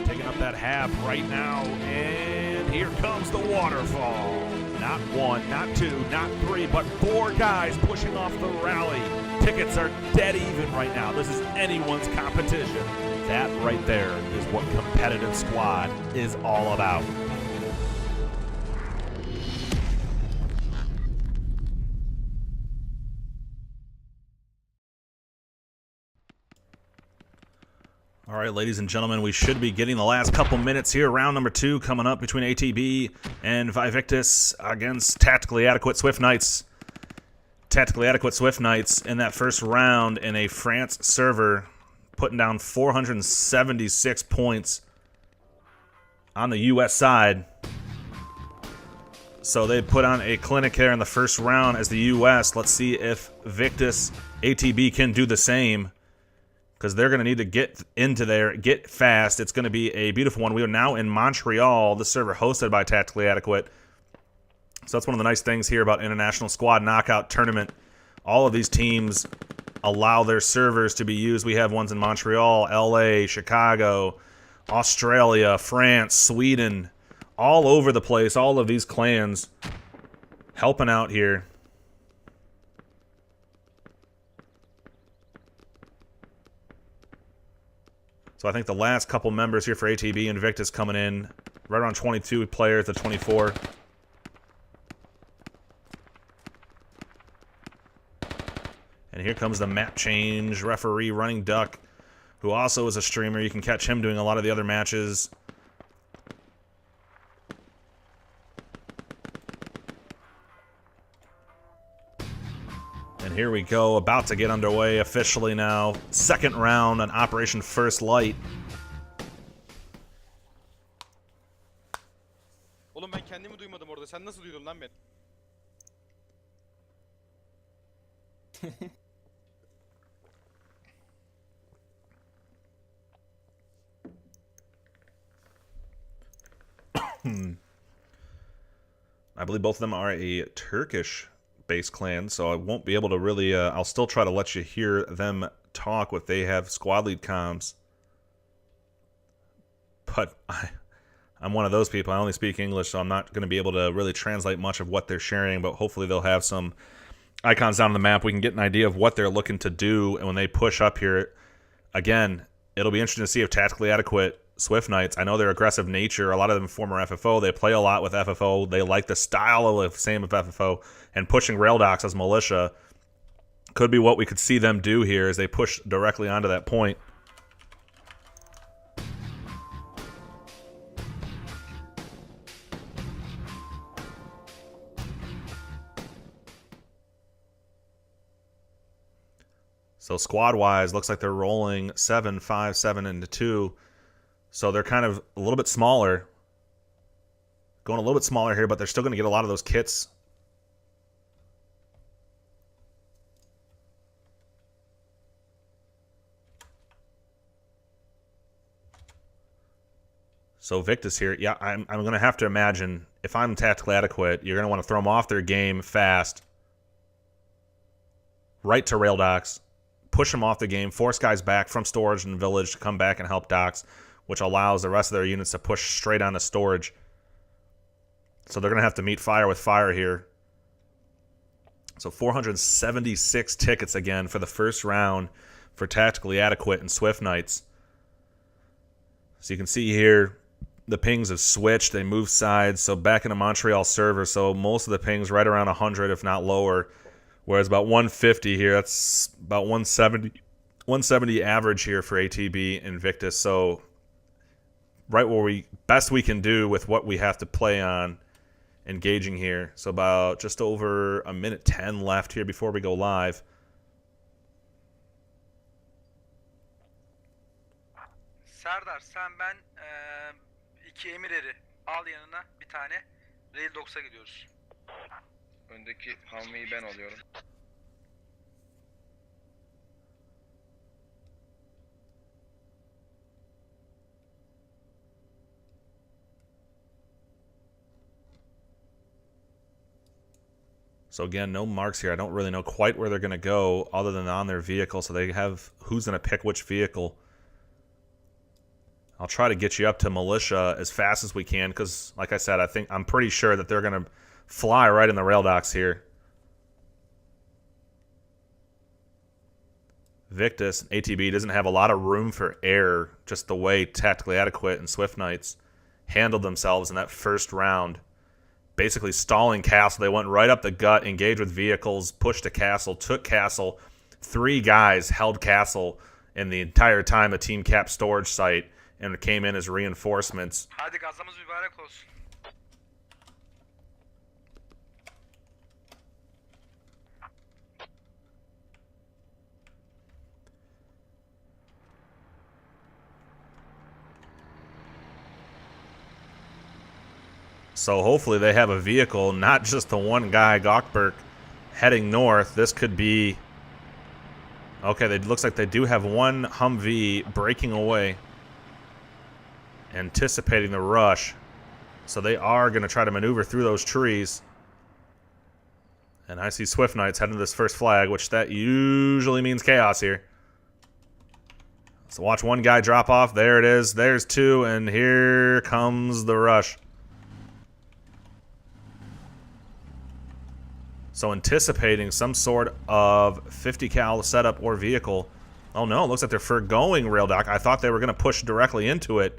Taking up that half right now, and here comes the waterfall. Not one, not two, not three, but 4 guys pushing off the rally. Tickets are dead even right now. This is anyone's competition. That right there is what competitive squad is all about. All right, ladies and gentlemen, we should be getting the last couple minutes here. Round number 2 coming up between ATB and VaeV against Tactically Adequate Swift Knights. Tactically Adequate Swift Knights in that first round in a France server, putting down 476 points on the U.S. side. So they put on a clinic here in the first round as the U.S. Let's see if Victus ATB can do the same, because they're going to need to get into there, get fast. It's going to be a beautiful one. We are now in Montreal, the server hosted by Tactically Adequate. So that's one of the nice things here about International Squad Knockout Tournament. All of these teams allow their servers to be used. We have ones in Montreal, LA, Chicago, Australia, France, Sweden, all over the place. All of these clans helping out here. So I think the last couple members here for ATB and Victus coming in right around 22 players to 24. And here comes the map change referee Running Duck, who also is a streamer. You can catch him doing a lot of the other matches. And here we go, about to get underway officially now. Second round on Operation First Light. Oğlum ben kendimi duymadım orada. Sen nasıl duydun lan beni? I believe both of them are a Turkish-based clan, so I won't be able to really... I'll still try to let you hear them talk what they have squad lead comms. But I'm one of those people. I only speak English, so I'm not going to be able to really translate much of what they're sharing, but hopefully they'll have some icons down on the map. We can get an idea of what they're looking to do, and when they push up here, again, it'll be interesting to see if Tactically Adequate Swift Knights, I know their aggressive nature, a lot of them former FFO, they play a lot with FFO, they like the style of the same of FFO, and pushing rail docks as militia could be what we could see them do here as they push directly onto that point. So squad-wise, looks like they're rolling 7, 5, 7 into 2. So they're kind of a little bit smaller. Going a little bit smaller here, but they're still going to get a lot of those kits. So Victus here, yeah, I'm going to have to imagine, if I'm Tactically Adequate, you're going to want to throw them off their game fast. Right to rail docks. Push them off the game. Force guys back from storage and village to come back and help docks, which allows the rest of their units to push straight onto storage. So they're going to have to meet fire with fire here. So 476 tickets again for the first round for Tactically Adequate and Swift Knights. So you can see here the pings have switched. They moved sides. So back in a Montreal server, so most of the pings right around 100, if not lower. Whereas about 150 here, that's about 170 average here for ATB and Victus. So right where best we can do with what we have to play on, engaging here. So about just over a minute 10 left here before we go live. Serdar sen ben iki emireri al yanına bir tane. Rail Docks'a gidiyoruz. Öndeki hamleyi ben alıyorum. So again, no marks here. I don't really know quite where they're going to go other than on their vehicle. So they have who's going to pick which vehicle. I'll try to get you up to militia as fast as we can because, like I said, I'm pretty sure that they're going to fly right in the rail docks here. Victus, ATB, doesn't have a lot of room for error, just the way Tactically Adequate and Swift Knights handled themselves in that first round. Basically stalling Castle. They went right up the gut, engaged with vehicles, pushed to Castle, took Castle. 3 guys held Castle in the entire time a team capped storage site and came in as reinforcements. Hadi gazamız mübarek olsun. So hopefully they have a vehicle, not just the one guy, Gockberg, heading north. This could be... Okay, it looks like they do have one Humvee breaking away, anticipating the rush. So they are going to try to maneuver through those trees. And I see Swift Knights heading to this first flag, which that usually means chaos here. So watch one guy drop off. There it is. There's 2, and here comes the rush. So anticipating some sort of 50 cal setup or vehicle. Oh no, it looks like they're forgoing rail dock. I thought they were going to push directly into it.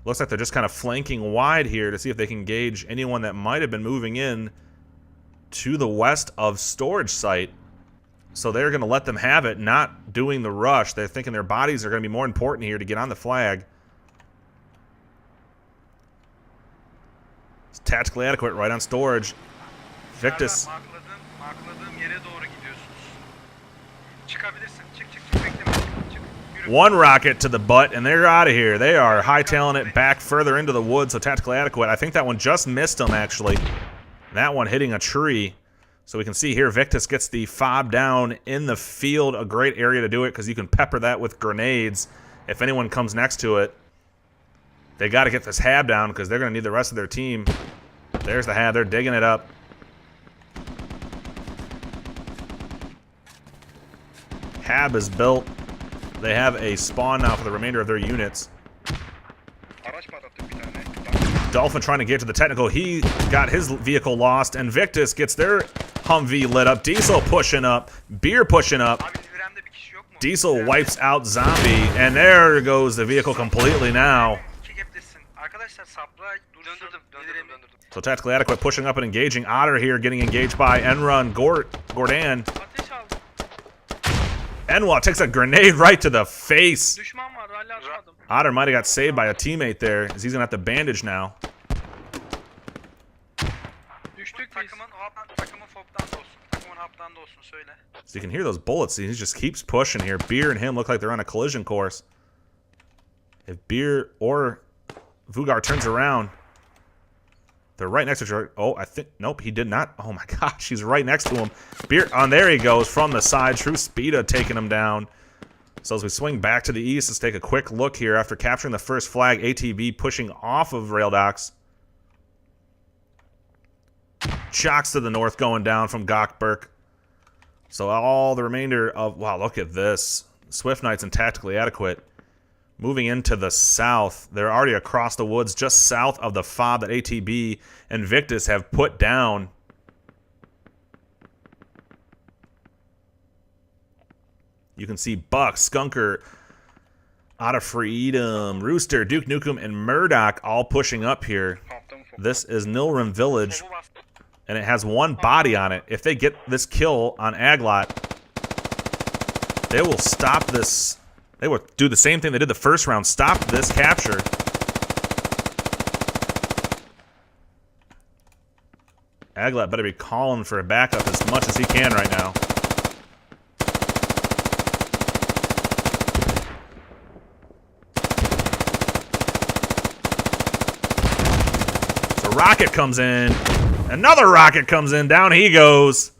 Looks like they're just kind of flanking wide here to see if they can gauge anyone that might have been moving in to the west of storage site. So they're going to let them have it, not doing the rush. They're thinking their bodies are going to be more important here to get on the flag. It's Tactically Adequate right on storage. Victus. Markladığım yere doğru gidiyorsunuz. Çıkabilirsin. Çık bekleme. Çık. Yürü. One rocket to the butt, and they're out of here. They are hightailing it back further into the woods, so Tactically Adequate. I think that one just missed them, actually. That one hitting a tree. So we can see here Victus gets the fob down in the field. A great area to do it because you can pepper that with grenades if anyone comes next to it. They got to get this hab down because they're going to need the rest of their team. There's the hab. They're digging it up. Hab is built. They have a spawn now for the remainder of their units. Dolphin trying to get to the technical. He got his vehicle lost, and Victus gets their Humvee lit up. Diesel pushing up. Beer pushing up. Diesel wipes out Zombie, and there goes the vehicle completely now. So Tactically Adequate pushing up and engaging. Otter here getting engaged by Enra and Gordon. Enwa takes a grenade right to the face. Otter might have got saved by a teammate there, as he's going to have to bandage now. So you can hear those bullets. He just keeps pushing here. Beer and him look like they're on a collision course. If Beer or Vugar turns around, they're right next to each other. Oh, I think... Nope, he did not. Oh, my gosh. He's right next to him. Beer... Oh, there he goes from the side. True Speeda taking him down. So as we swing back to the east, let's take a quick look here. After capturing the first flag, ATB pushing off of rail docks. Shocks to the north going down from Gockberg. So all the remainder of... Wow, look at this. Swift Knights and Tactically Adequate. Moving into the south, they're already across the woods just south of the fob that ATB and Victus have put down. You can see Buck, Skunker, Out of Freedom, Rooster, Duke Nukem, and Murdoch all pushing up here. This is Nilrim Village, and it has one body on it. If they get this kill on Aglot, they will stop this... They will do the same thing they did the first round. Stop this capture. Aglot better be calling for a backup as much as he can right now. So rocket comes in. Another rocket comes in. Down he goes.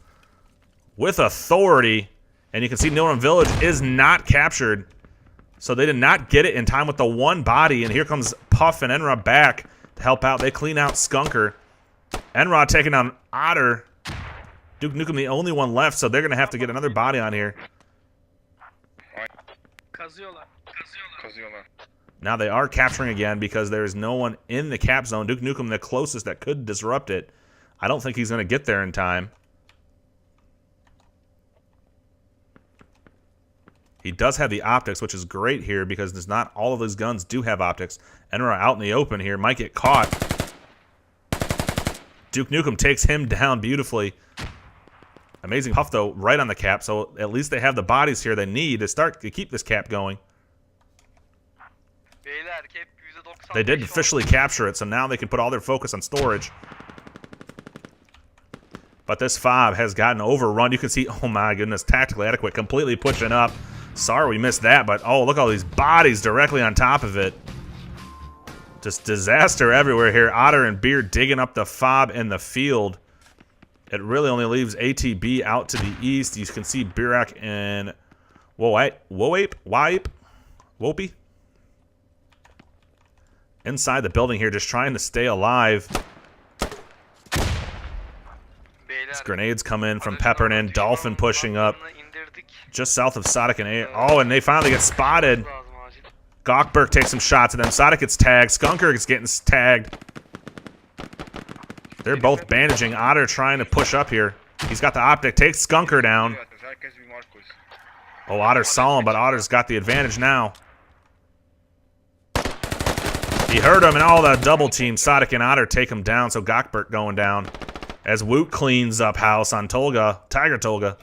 With authority. And you can see Nilrim Village is not captured. So they did not get it in time with the one body, and here comes Puff and Enra back to help out. They clean out Skunker. Enra taking down Otter. Duke Nukem the only one left, so they're going to have to get another body on here. Kazıyorlar. Now they are capturing again because there is no one in the cap zone. Duke Nukem the closest that could disrupt it. I don't think he's going to get there in time. He does have the optics, which is great here because there's not all of those guns do have optics. Enra out in the open here. Might get caught. Duke Nukem takes him down beautifully. Amazing puff, though, right on the cap. So at least they have the bodies here they need to keep this cap going. They did officially capture it, so now they can put all their focus on storage. But this fob has gotten overrun. You can see, oh my goodness, tactically adequate, completely pushing up. Sorry we missed that, but oh, look at all these bodies directly on top of it. Just disaster everywhere here. Otter and Beer digging up the fob in the field. It really only leaves ATB out to the east. You can see Birak and Wopey inside the building here, just trying to stay alive. These grenades come in from Peppernin. Dolphin pushing up just south of Sadic and A. Oh, and they finally get spotted. Gokberg takes some shots at them. Sadic gets tagged. Skunker is getting tagged. They're both bandaging. Otter trying to push up here. He's got the optic. Takes Skunker down. Oh, Otter saw him, but Otter's got the advantage now. He heard him, and all the double team. Sadic and Otter take him down, so Gokberg going down. As Woot cleans up house on Tolga. Tiger Tolga.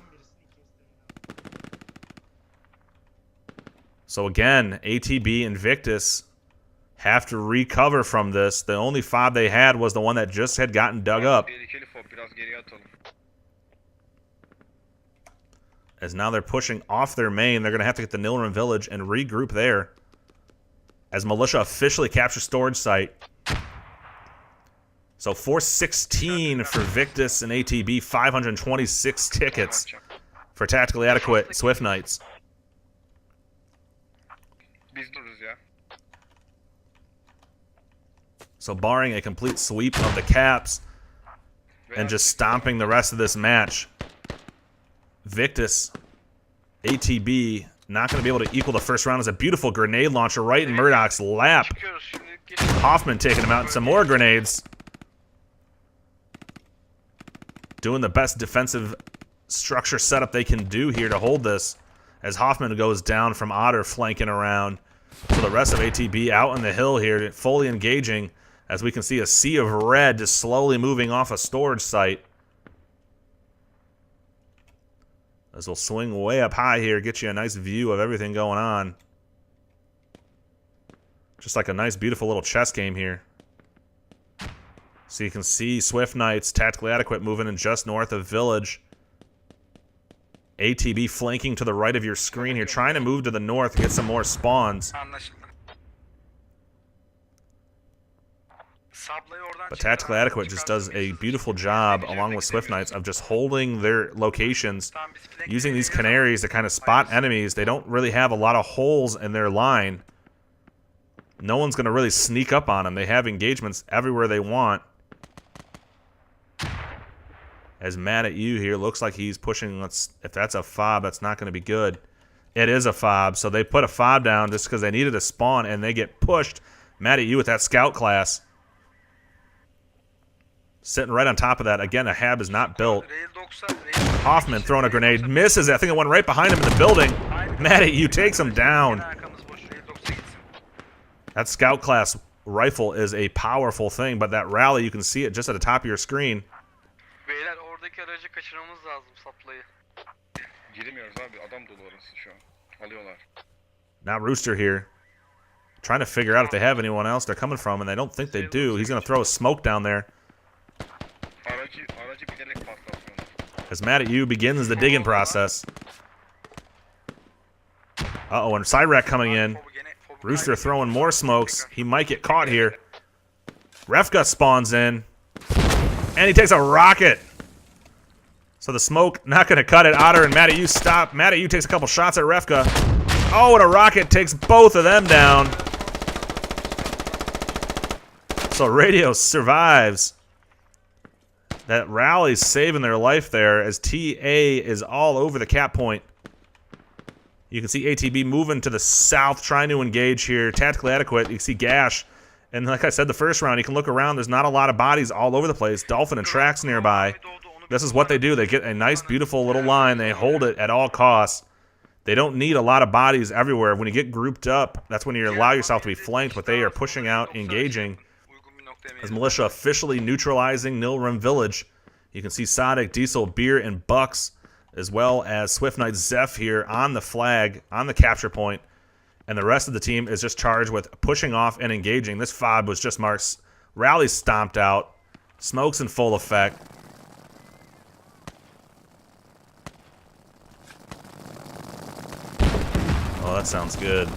So again, ATB and Victus have to recover from this. The only fob they had was the one that just had gotten dug up. As now they're pushing off their main. They're going to have to get the Nilran village and regroup there. As Militia officially captures storage site. So 416 for Victus and ATB. 526 tickets for tactically adequate Swift Knights. So barring a complete sweep of the caps and just stomping the rest of this match, Victus, ATB, not going to be able to equal the first round. As a beautiful grenade launcher right in Murdoch's lap. Hoffman taking him out and some more grenades. Doing the best defensive structure setup they can do here to hold this. As Hoffman goes down from Otter flanking around. So the rest of ATB out on the hill here, fully engaging. As we can see a sea of red just slowly moving off a storage site. As we'll swing way up high here, get you a nice view of everything going on. Just like a nice, beautiful little chess game here. So you can see Swift Knights, tactically adequate, moving in just north of Village. ATB flanking to the right of your screen here, trying to move to the north to get some more spawns. But tactically adequate just does a beautiful job, along with Swift Knights, of just holding their locations, using these canaries to kind of spot enemies. They don't really have a lot of holes in their line. No one's going to really sneak up on them. They have engagements everywhere they want. As Mad at You here, looks like he's pushing. If that's a fob, that's not going to be good. It is a fob, so they put a fob down just because they needed a spawn, and they get pushed. Mad at You with that scout class. Sitting right on top of that. Again, a hab is not built. Hoffman throwing a grenade. Misses it. I think it went right behind him in the building. Mad at You takes him down. That scout class rifle is a powerful thing, but that rally, you can see it just at the top of your screen. Now Rooster here. Trying to figure out if they have anyone else they're coming from, and they don't think they do. He's going to throw a smoke down there. As Mad at You begins the digging process. Uh-oh, and Cyrac coming in. Rooster throwing more smokes. He might get caught here. Refka spawns in. And he takes a rocket. So the smoke not going to cut it. Otter and Mad at You stop. Mad at You takes a couple shots at Refka. Oh, and a rocket takes both of them down. So Radio survives. That rally's saving their life there as TA is all over the cap point. You can see ATB moving to the south, trying to engage here. Tactically adequate. You can see Gash. And like I said, the first round, you can look around. There's not a lot of bodies all over the place. Dolphin and Trax nearby. This is what they do. They get a nice, beautiful little line. They hold it at all costs. They don't need a lot of bodies everywhere. When you get grouped up, that's when you allow yourself to be flanked, but they are pushing out, engaging. As Militia officially neutralizing Nilrim Village. You can see Sonic, Diesel, Beer, and Bucks, as well as Swift Knight Zeph here on the flag, on the capture point. And the rest of the team is just charged with pushing off and engaging. This fob was just marked. Rally stomped out. Smoke's in full effect. Oh, that sounds good.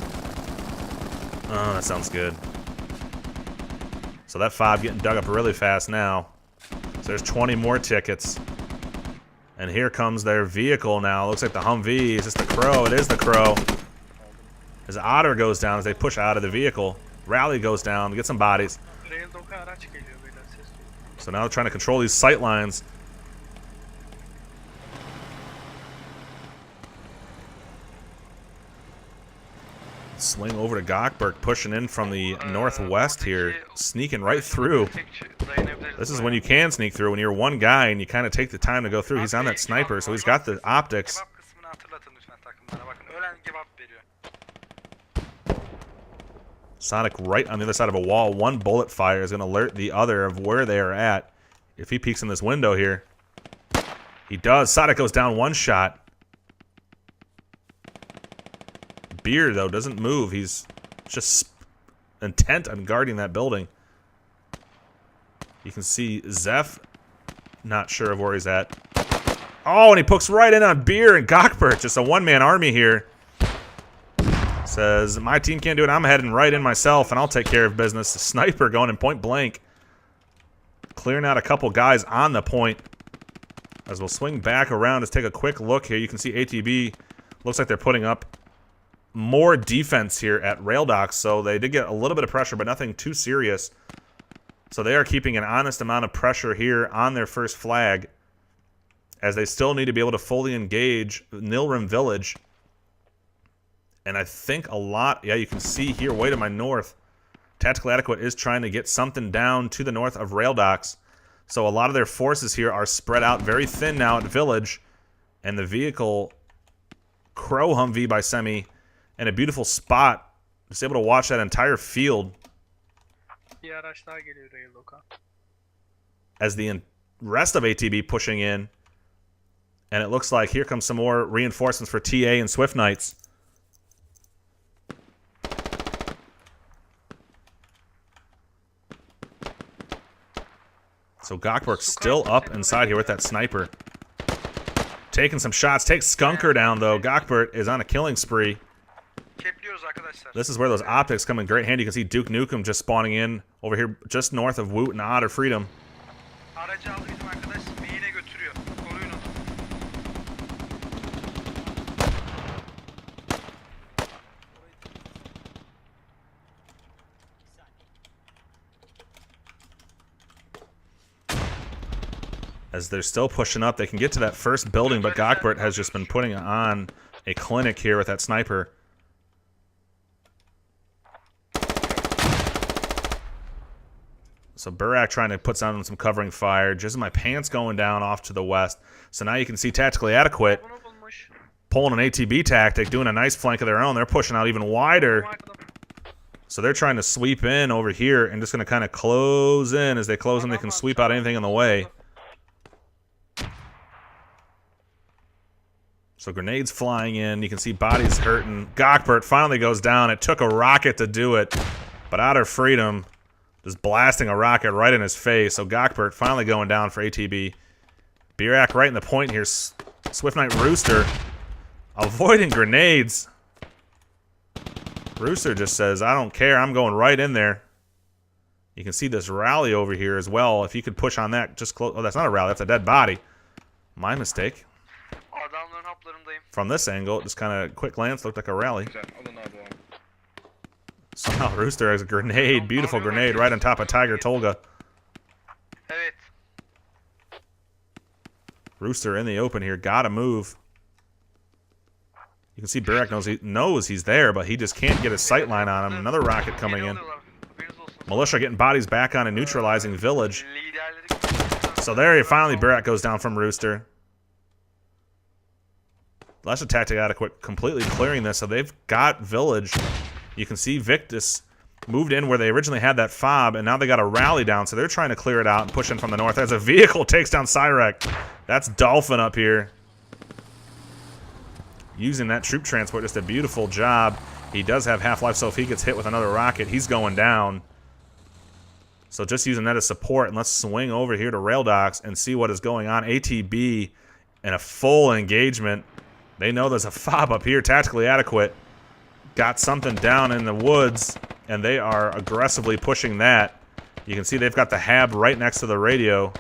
Oh, that sounds good. So that fob getting dug up really fast now. So there's 20 more tickets. And here comes their vehicle now. Looks like the Humvee. Is this the Crow? It is the Crow. As Otter goes down as they push out of the vehicle. Rally goes down. Get some bodies. So now they're trying to control these sight lines. Swing over to Gokberg, pushing in from the northwest here, sneaking right through. This is when you can sneak through, when you're one guy and you kind of take the time to go through. He's on that sniper, so he's got the optics. Sonic right on the other side of a wall. One bullet fire is going to alert the other of where they are at. If he peeks in this window here. He does. Sonic goes down one shot. Beer, though, doesn't move. He's just intent on guarding that building. You can see Zeph, not sure of where he's at. Oh, and he pokes right in on Beer and Gokbert. Just a one-man army here. Says, my team can't do it. I'm heading right in myself, and I'll take care of business. The sniper going in point blank. Clearing out a couple guys on the point. As we'll swing back around, let's take a quick look here. You can see ATB looks like they're putting up more defense here at Rail Docks, so they did get a little bit of pressure, but nothing too serious. So they are keeping an honest amount of pressure here on their first flag, as they still need to be able to fully engage Nilrim Village. And I think a lot, yeah, you can see here way to my north, Tactical Adequate is trying to get something down to the north of Rail Docks. So a lot of their forces here are spread out very thin now at Village, and the vehicle, Crow Humvee by Semi, and a beautiful spot. Just able to watch that entire field as the rest of ATB pushing in. And it looks like here comes some more reinforcements for TA and Swift Knights. So Gokberg's still up inside here with that sniper. Taking some shots. Takes Skunker down, though. Gokbert is on a killing spree. This is where those optics come in great handy. You can see Duke Nukem just spawning in over here just north of Woot and Otter Freedom. As they're still pushing up, they can get to that first building, but Gokbert has just been putting on a clinic here with that sniper. So Burak trying to put on some covering fire. Just my pants going down off to the west. So now you can see Tactically Adequate pulling an ATB tactic, doing a nice flank of their own. They're pushing out even wider. So they're trying to sweep in over here and just going to kind of close in. As they close in, they can sweep out anything in the way. So grenades flying in. You can see bodies hurting. Gokbert finally goes down. It took a rocket to do it. But Otter Freedom just blasting a rocket right in his face. So Gokbert finally going down for ATB. Burak right in the point here. Swift Knight Rooster avoiding grenades. Rooster just says, I don't care. I'm going right in there. You can see this rally over here as well. If you could push on that, just close. Oh, that's not a rally. That's a dead body. My mistake. From this angle, it just kind of quick glance looked like a rally. Somehow Rooster has a grenade, beautiful grenade, right on top of Tiger Tolga. Rooster in the open here. Gotta move. You can see Barak knows he's there, but he just can't get his sight line on him. Another rocket coming in. Militia getting bodies back on and neutralizing Village. So there he finally, Barak goes down from Rooster. Militia tactic adequate, completely clearing this, so they've got Village. You can see Victus moved in where they originally had that fob, and now they got a rally down, so they're trying to clear it out and push in from the north. As a vehicle takes down Cyrek. That's Dolphin up here. Using that troop transport, just a beautiful job. He does have half-life, so if he gets hit with another rocket, he's going down. So just using that as support, and let's swing over here to Rail Docks and see what is going on. ATB in a full engagement. They know there's a fob up here, tactically adequate. Got something down in the woods, and they are aggressively pushing that. You can see they've got the HAB right next to the radio.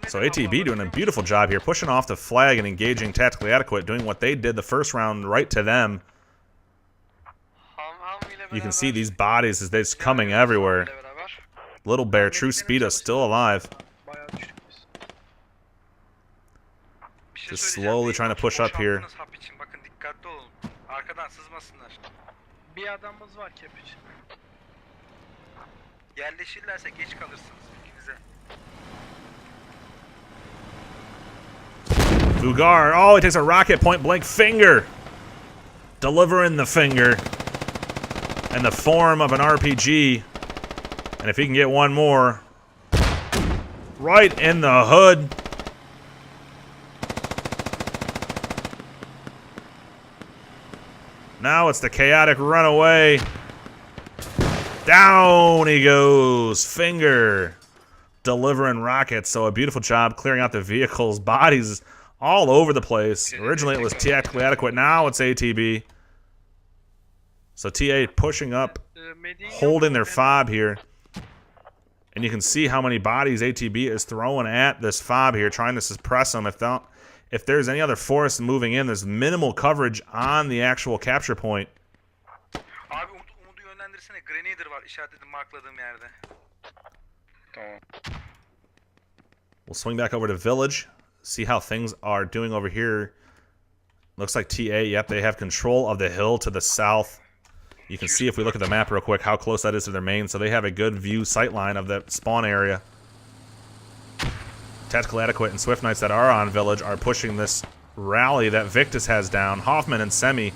So ATB doing a beautiful job here, pushing off the flag and engaging tactically adequate, doing what they did the first round right to them. You can see these bodies as they're coming everywhere. Little Bear, True Speedo still alive. Just slowly trying to push up here. Bir adamımız var kepiç. Yerleşirlerse geç kalırsınız bilginize. Vugar, oh, he takes a rocket, point blank finger. Delivering the finger in the form of an RPG. And if he can get one more, right in the hood. Now it's the chaotic runaway. Down he goes. Finger. Delivering rockets. So a beautiful job clearing out the vehicles. Bodies all over the place. Originally it was tactically adequate. Now it's ATB. So TA pushing up, holding their fob here. And you can see how many bodies ATB is throwing at this fob here, trying to suppress them. If there's any other force moving in, there's minimal coverage on the actual capture point. Abi Umut'u yönlendirsene. Grenadier var işaretledim markladığım yerde. Tamam. We'll swing back over to Village. See how things are doing over here. Looks like TA, yep, they have control of the hill to the south. You can see if we look at the map real quick how close that is to their main. So they have a good view sight line of the spawn area. Tactical adequate and Swift Knights that are on Village are pushing this rally that Victus has down. Hoffman and Semi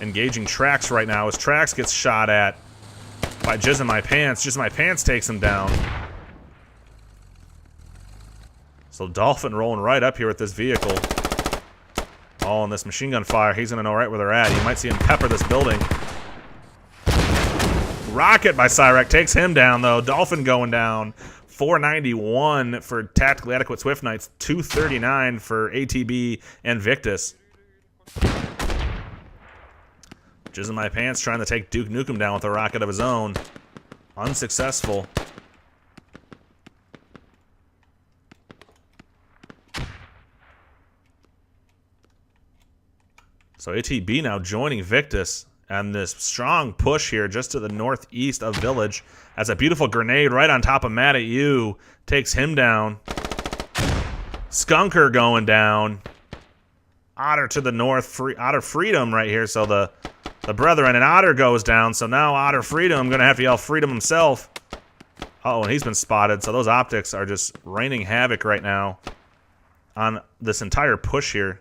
engaging Trax right now as Trax gets shot at by Jizz in My Pants. Jizz in My Pants takes him down. So Dolphin rolling right up here with this vehicle. Oh, and this machine gun fire, he's going to know right where they're at. You might see him pepper this building. Rocket by Cyrek takes him down, though. Dolphin going down. 491 for tactically adequate Swift Knights, 239 for ATB and Victus. Jizz in My Pants trying to take Duke Nukem down with a rocket of his own. Unsuccessful. So ATB now joining Victus. And this strong push here just to the northeast of Village. As a beautiful grenade right on top of Mad at You. Takes him down. Skunker going down. Otter to the north. Otter Freedom right here. So the brethren and Otter goes down. So now Otter Freedom going to have to yell Freedom himself. Uh-oh, and he's been spotted. So those optics are just raining havoc right now on this entire push here.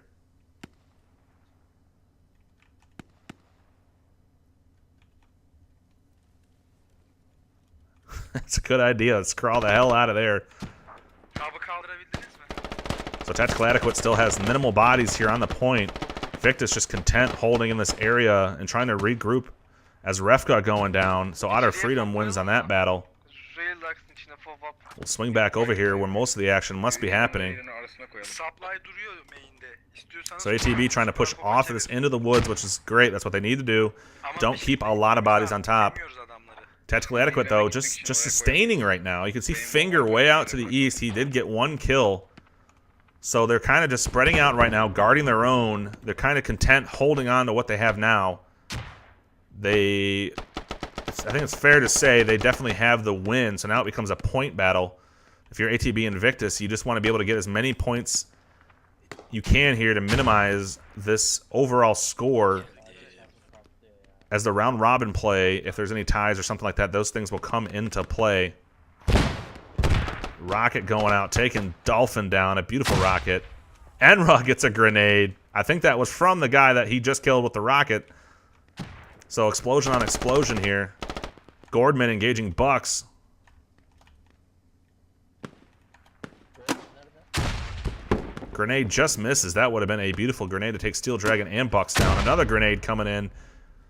That's a good idea. Let's crawl the hell out of there. So Tactical Adequate still has minimal bodies here on the point. Victus just content holding in this area and trying to regroup as Ref got going down. So Otter Freedom wins on that battle. We'll swing back over here where most of the action must be happening. So ATB trying to push off of this into the woods, which is great. That's what they need to do. Don't keep a lot of bodies on top. Tactically adequate, though, just sustaining right now. You can see Finger way out to the east. He did get one kill. So they're kind of just spreading out right now, guarding their own. They're kind of content holding on to what they have now. I think it's fair to say they definitely have the win, so now it becomes a point battle. if you're ATB Invictus, you just want to be able to get as many points you can here to minimize this overall score. As the round robin play, if there's any ties or something like that, those things will come into play. Rocket going out, taking Dolphin down. A beautiful rocket. Enra gets a grenade. I think that was from the guy that he just killed with the rocket. So explosion on explosion here. Gordman engaging Bucks. Grenade just misses. That would have been a beautiful grenade to take Steel Dragon and Bucks down. Another grenade coming in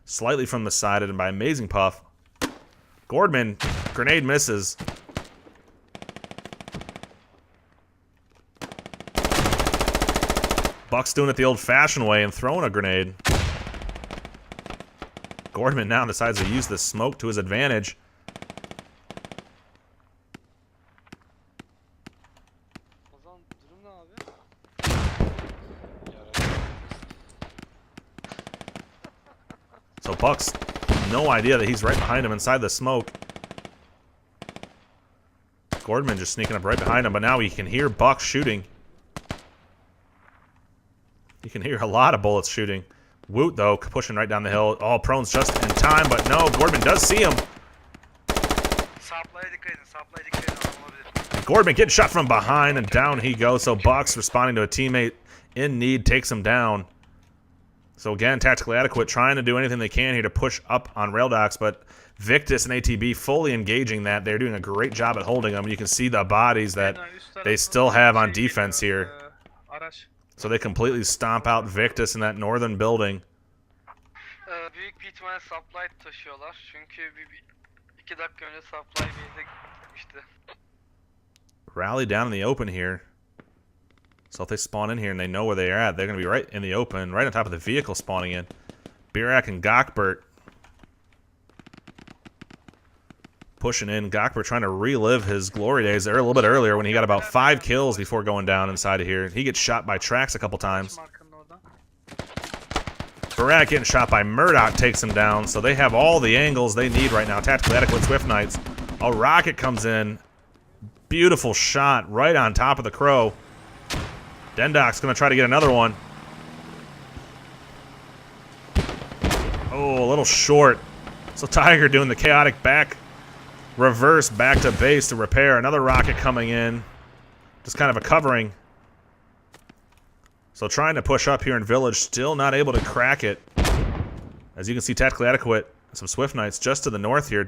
slightly from the side and by Amazing Puff. Gordman, grenade misses. Bucks doing it the old-fashioned way and throwing a grenade. Gordman now decides to use the smoke to his advantage. So Bucks, no idea that he's right behind him inside the smoke. Gordman just sneaking up right behind him, but now he can hear Bucks shooting. You can hear a lot of bullets shooting. Woot, though, pushing right down the hill. Oh, Prone's just in time, but no, Gordman does see him. Gordman getting shot from behind, and down he goes. So Bucks, responding to a teammate in need, takes him down. So again, tactically adequate, trying to do anything they can here to push up on rail docks, but Victus and ATB fully engaging that. They're doing a great job at holding them. You can see the bodies that they still have on defense here. So they completely stomp out Victus in that northern building. Büyük bir ihtimalle supply taşıyorlar. Çünkü 2 dakika önce supply base'e gitmişti. Rally down in the open here. So if they spawn in here and they know where they are at, they're going to be right in the open, right on top of the vehicle spawning in. Birak and Gokbert pushing in. Gokbert trying to relive his glory days there a little bit earlier when he got about 5 kills before going down inside of here. He gets shot by Trax a couple times. Birak getting shot by Murdoch takes him down, so they have all the angles they need right now. Tactically adequate Swift Knights. A rocket comes in. Beautiful shot right on top of the Crow. Dendok's going to try to get another one. Oh, a little short. So Tiger doing the chaotic back reverse back to base to repair. Another rocket coming in. Just kind of a covering. So trying to push up here in Village. Still not able to crack it. As you can see, tactically adequate. Some Swift Knights just to the north here.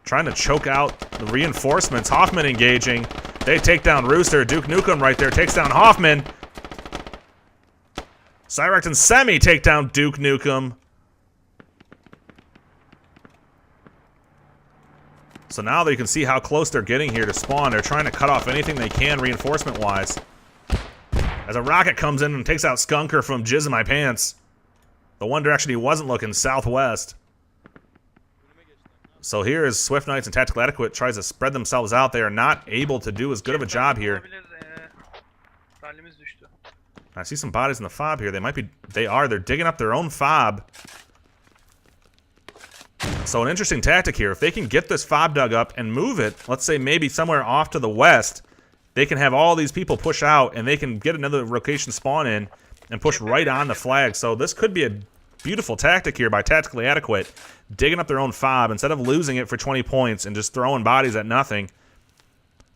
Trying to choke out the reinforcements. Hoffman engaging. They take down Rooster. Duke Nukem right there takes down Hoffman. Cyrex and Semi take down Duke Nukem. So now they can see how close they're getting here to spawn. They're trying to cut off anything they can reinforcement-wise. As a rocket comes in and takes out Skunker from Jizz in My Pants. The one direction he wasn't looking, southwest. So here is Swift Knights and Tactical Adequate tries to spread themselves out. They are not able to do as good of a job here. I see some bodies in the fob here. They're digging up their own fob. So an interesting tactic here. If they can get this fob dug up and move it, let's say maybe somewhere off to the west, they can have all these people push out and they can get another location spawn in and push right on the flag. So this could be a beautiful tactic here by Tactically Adequate. Digging up their own fob instead of losing it for 20 points and just throwing bodies at nothing.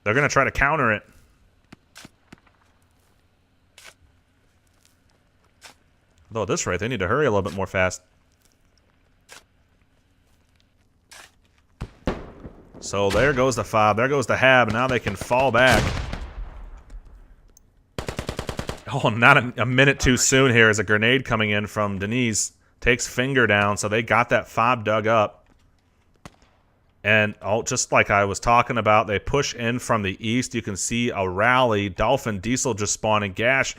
They're going to try to counter it. Though at this rate, they need to hurry a little bit more fast. So there goes the fob. There goes the hab. Now they can fall back. Oh, not a minute too soon here is a grenade coming in from Denise. Takes Finger down, so they got that fob dug up. And just like I was talking about, they push in from the east. You can see a rally. Dolphin, Diesel just spawning. Gash,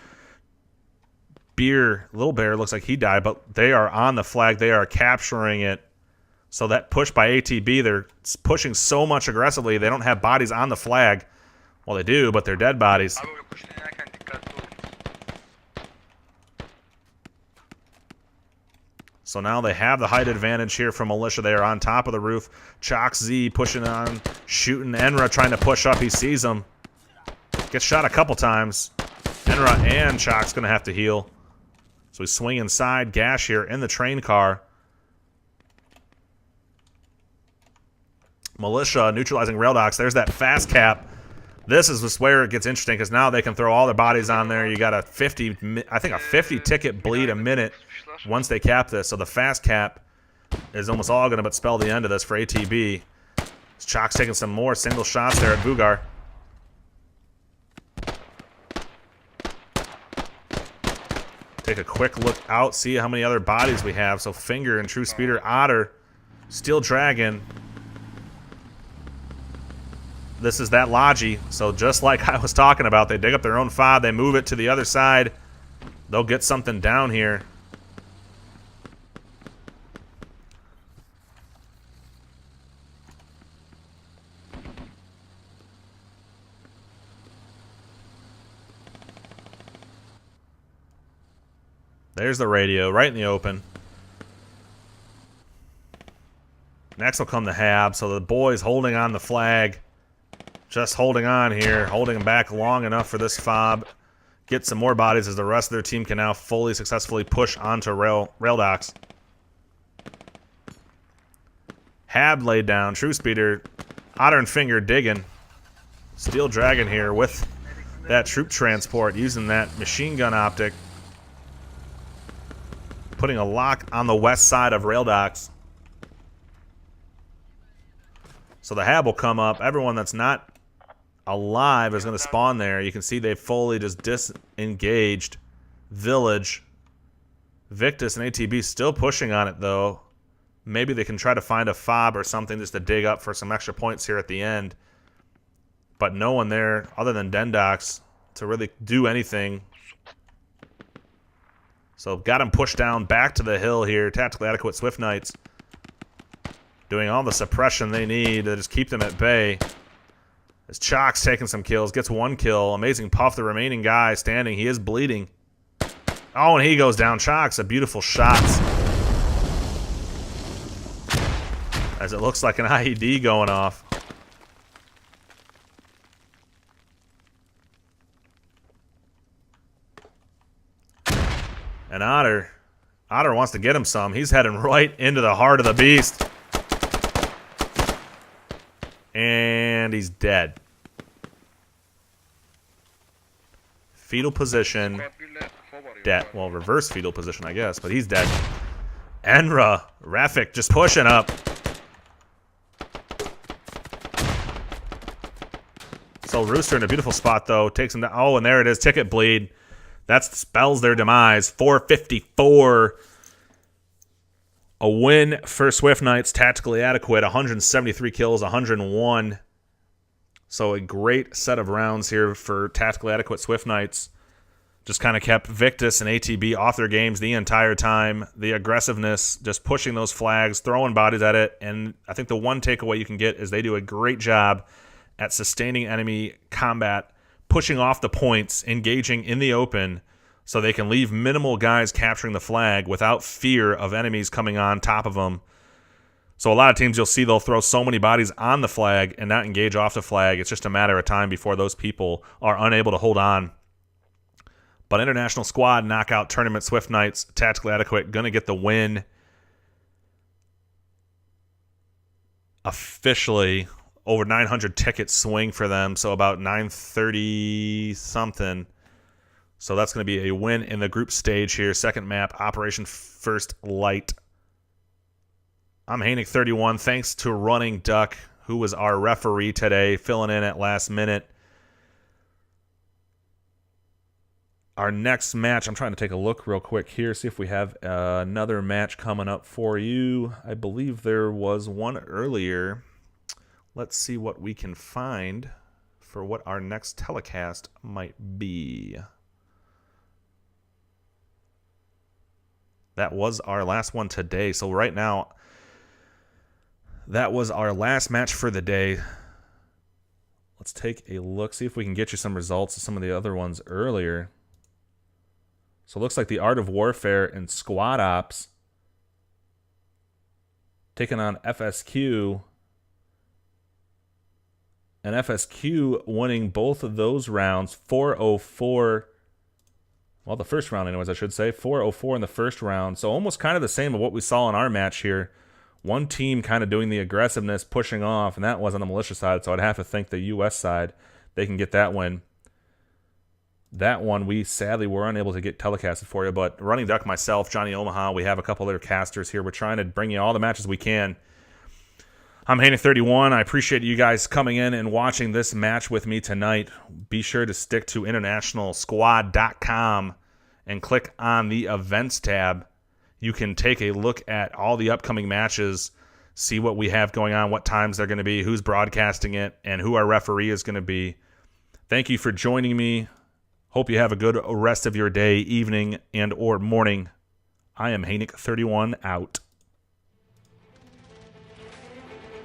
Beer, Little Bear looks like he died, but they are on the flag. They are capturing it. So that push by ATB, they're pushing so much aggressively, they don't have bodies on the flag. Well, they do, but they're dead bodies. So now they have the height advantage here from Militia. They are on top of the roof. Chalk Z pushing on, shooting. Enra trying to push up. He sees them. Gets shot a couple times. Enra and Chalk's going to have to heal. So we swing inside. Gash here in the train car. Militia neutralizing rail docks. There's that fast cap. This is just where it gets interesting because now they can throw all their bodies on there. You got a 50 ticket bleed a minute once they cap this. So the fast cap is almost all going to but spell the end of this for ATB. Chalk's taking some more single shots there at Vugar. Take a quick look out, see how many other bodies we have. So Finger and True Speeder, Otter, Steel Dragon. This is that Logi. So just like I was talking about, they dig up their own fob, they move it to the other side. They'll get something down here. There's the radio, right in the open. Next will come the Hab, so the boys holding on the flag. Just holding on here, holding them back long enough for this fob. Get some more bodies as the rest of their team can now fully successfully push onto rail docks. Hab laid down, True Speeder, Otter and Finger digging. Steel Dragon here with that troop transport, using that machine gun optic. Putting a lock on the west side of rail docks. So the Hab will come up. Everyone that's not alive is going to spawn there. You can see they fully just disengaged Village. Victus and ATB still pushing on it, though. Maybe they can try to find a fob or something just to dig up for some extra points here at the end. But no one there other than Dendox to really do anything. So got him pushed down back to the hill here. Tactically adequate Swift Knights doing all the suppression they need to just keep them at bay. As Chalk's taking some kills, gets one kill. Amazing Puff, the remaining guy standing. He is bleeding. Oh, and he goes down. Chalk's a beautiful shot. As it looks like an IED going off. And Otter wants to get him some. He's heading right into the heart of the beast. And he's dead. Fetal position. Dead. Well, reverse fetal position, I guess, but he's dead. Enra, Rafik just pushing up. So Rooster in a beautiful spot, though. Takes him down. Oh, and there it is. Ticket bleed. That spells their demise. 454. A win for Swift Knights. Tactically adequate. 173 kills, 101. So a great set of rounds here for tactically adequate Swift Knights. Just kind of kept Victus and ATB off their games the entire time. The aggressiveness, just pushing those flags, throwing bodies at it. And I think the one takeaway you can get is they do a great job at sustaining enemy combat, pushing off the points, engaging in the open, so they can leave minimal guys capturing the flag without fear of enemies coming on top of them. So a lot of teams you'll see they'll throw so many bodies on the flag and not engage off the flag. It's just a matter of time before those people are unable to hold on. But International Squad Knockout Tournament Swift Knights, tactically adequate, going to get the win. Officially over 900 tickets swing for them, so about 930 something. So that's going to be a win in the group stage here. Second map, Operation First Light. I'm Hanik31. Thanks to Running Duck, who was our referee today, filling in at last minute. Our next match, I'm trying to take a look real quick here, see if we have another match coming up for you. I believe there was one earlier. Let's see what we can find for what our next telecast might be. That was our last one today. So right now, that was our last match for the day. Let's take a look, see if we can get you some results of some of the other ones earlier. So it looks like the Art of Warfare and Squad Ops taking on FSQ. And FSQ winning both of those rounds, 404. Well, the first round anyways, I should say. 404 in the first round. So almost kind of the same of what we saw in our match here. One team kind of doing the aggressiveness, pushing off, and that was on the militia side. So I'd have to think the U.S. side, they can get that win. That one, we sadly were unable to get telecasted for you. But Running Duck, myself, Johnny Omaha, we have a couple other casters here. We're trying to bring you all the matches we can. I'm Haney31. I appreciate you guys coming in and watching this match with me tonight. Be sure to stick to internationalsquad.com and click on the events tab. You can take a look at all the upcoming matches, see what we have going on, what times they're going to be, who's broadcasting it, and who our referee is going to be. Thank you for joining me. Hope you have a good rest of your day, evening, and or morning. I am Haney31 out.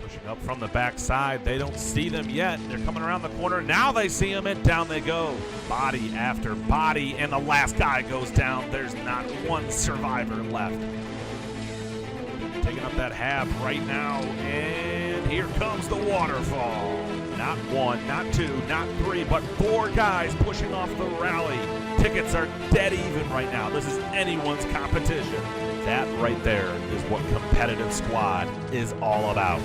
Pushing up from the backside. They don't see them yet. They're coming around the corner. Now they see them, and down they go. Body after body, and the last guy goes down. There's not one survivor left. Taking up that half right now, and here comes the waterfall. Not one, not two, not three, but four guys pushing off the rally. Tickets are dead even right now. This is anyone's competition. That right there is what competitive squad is all about.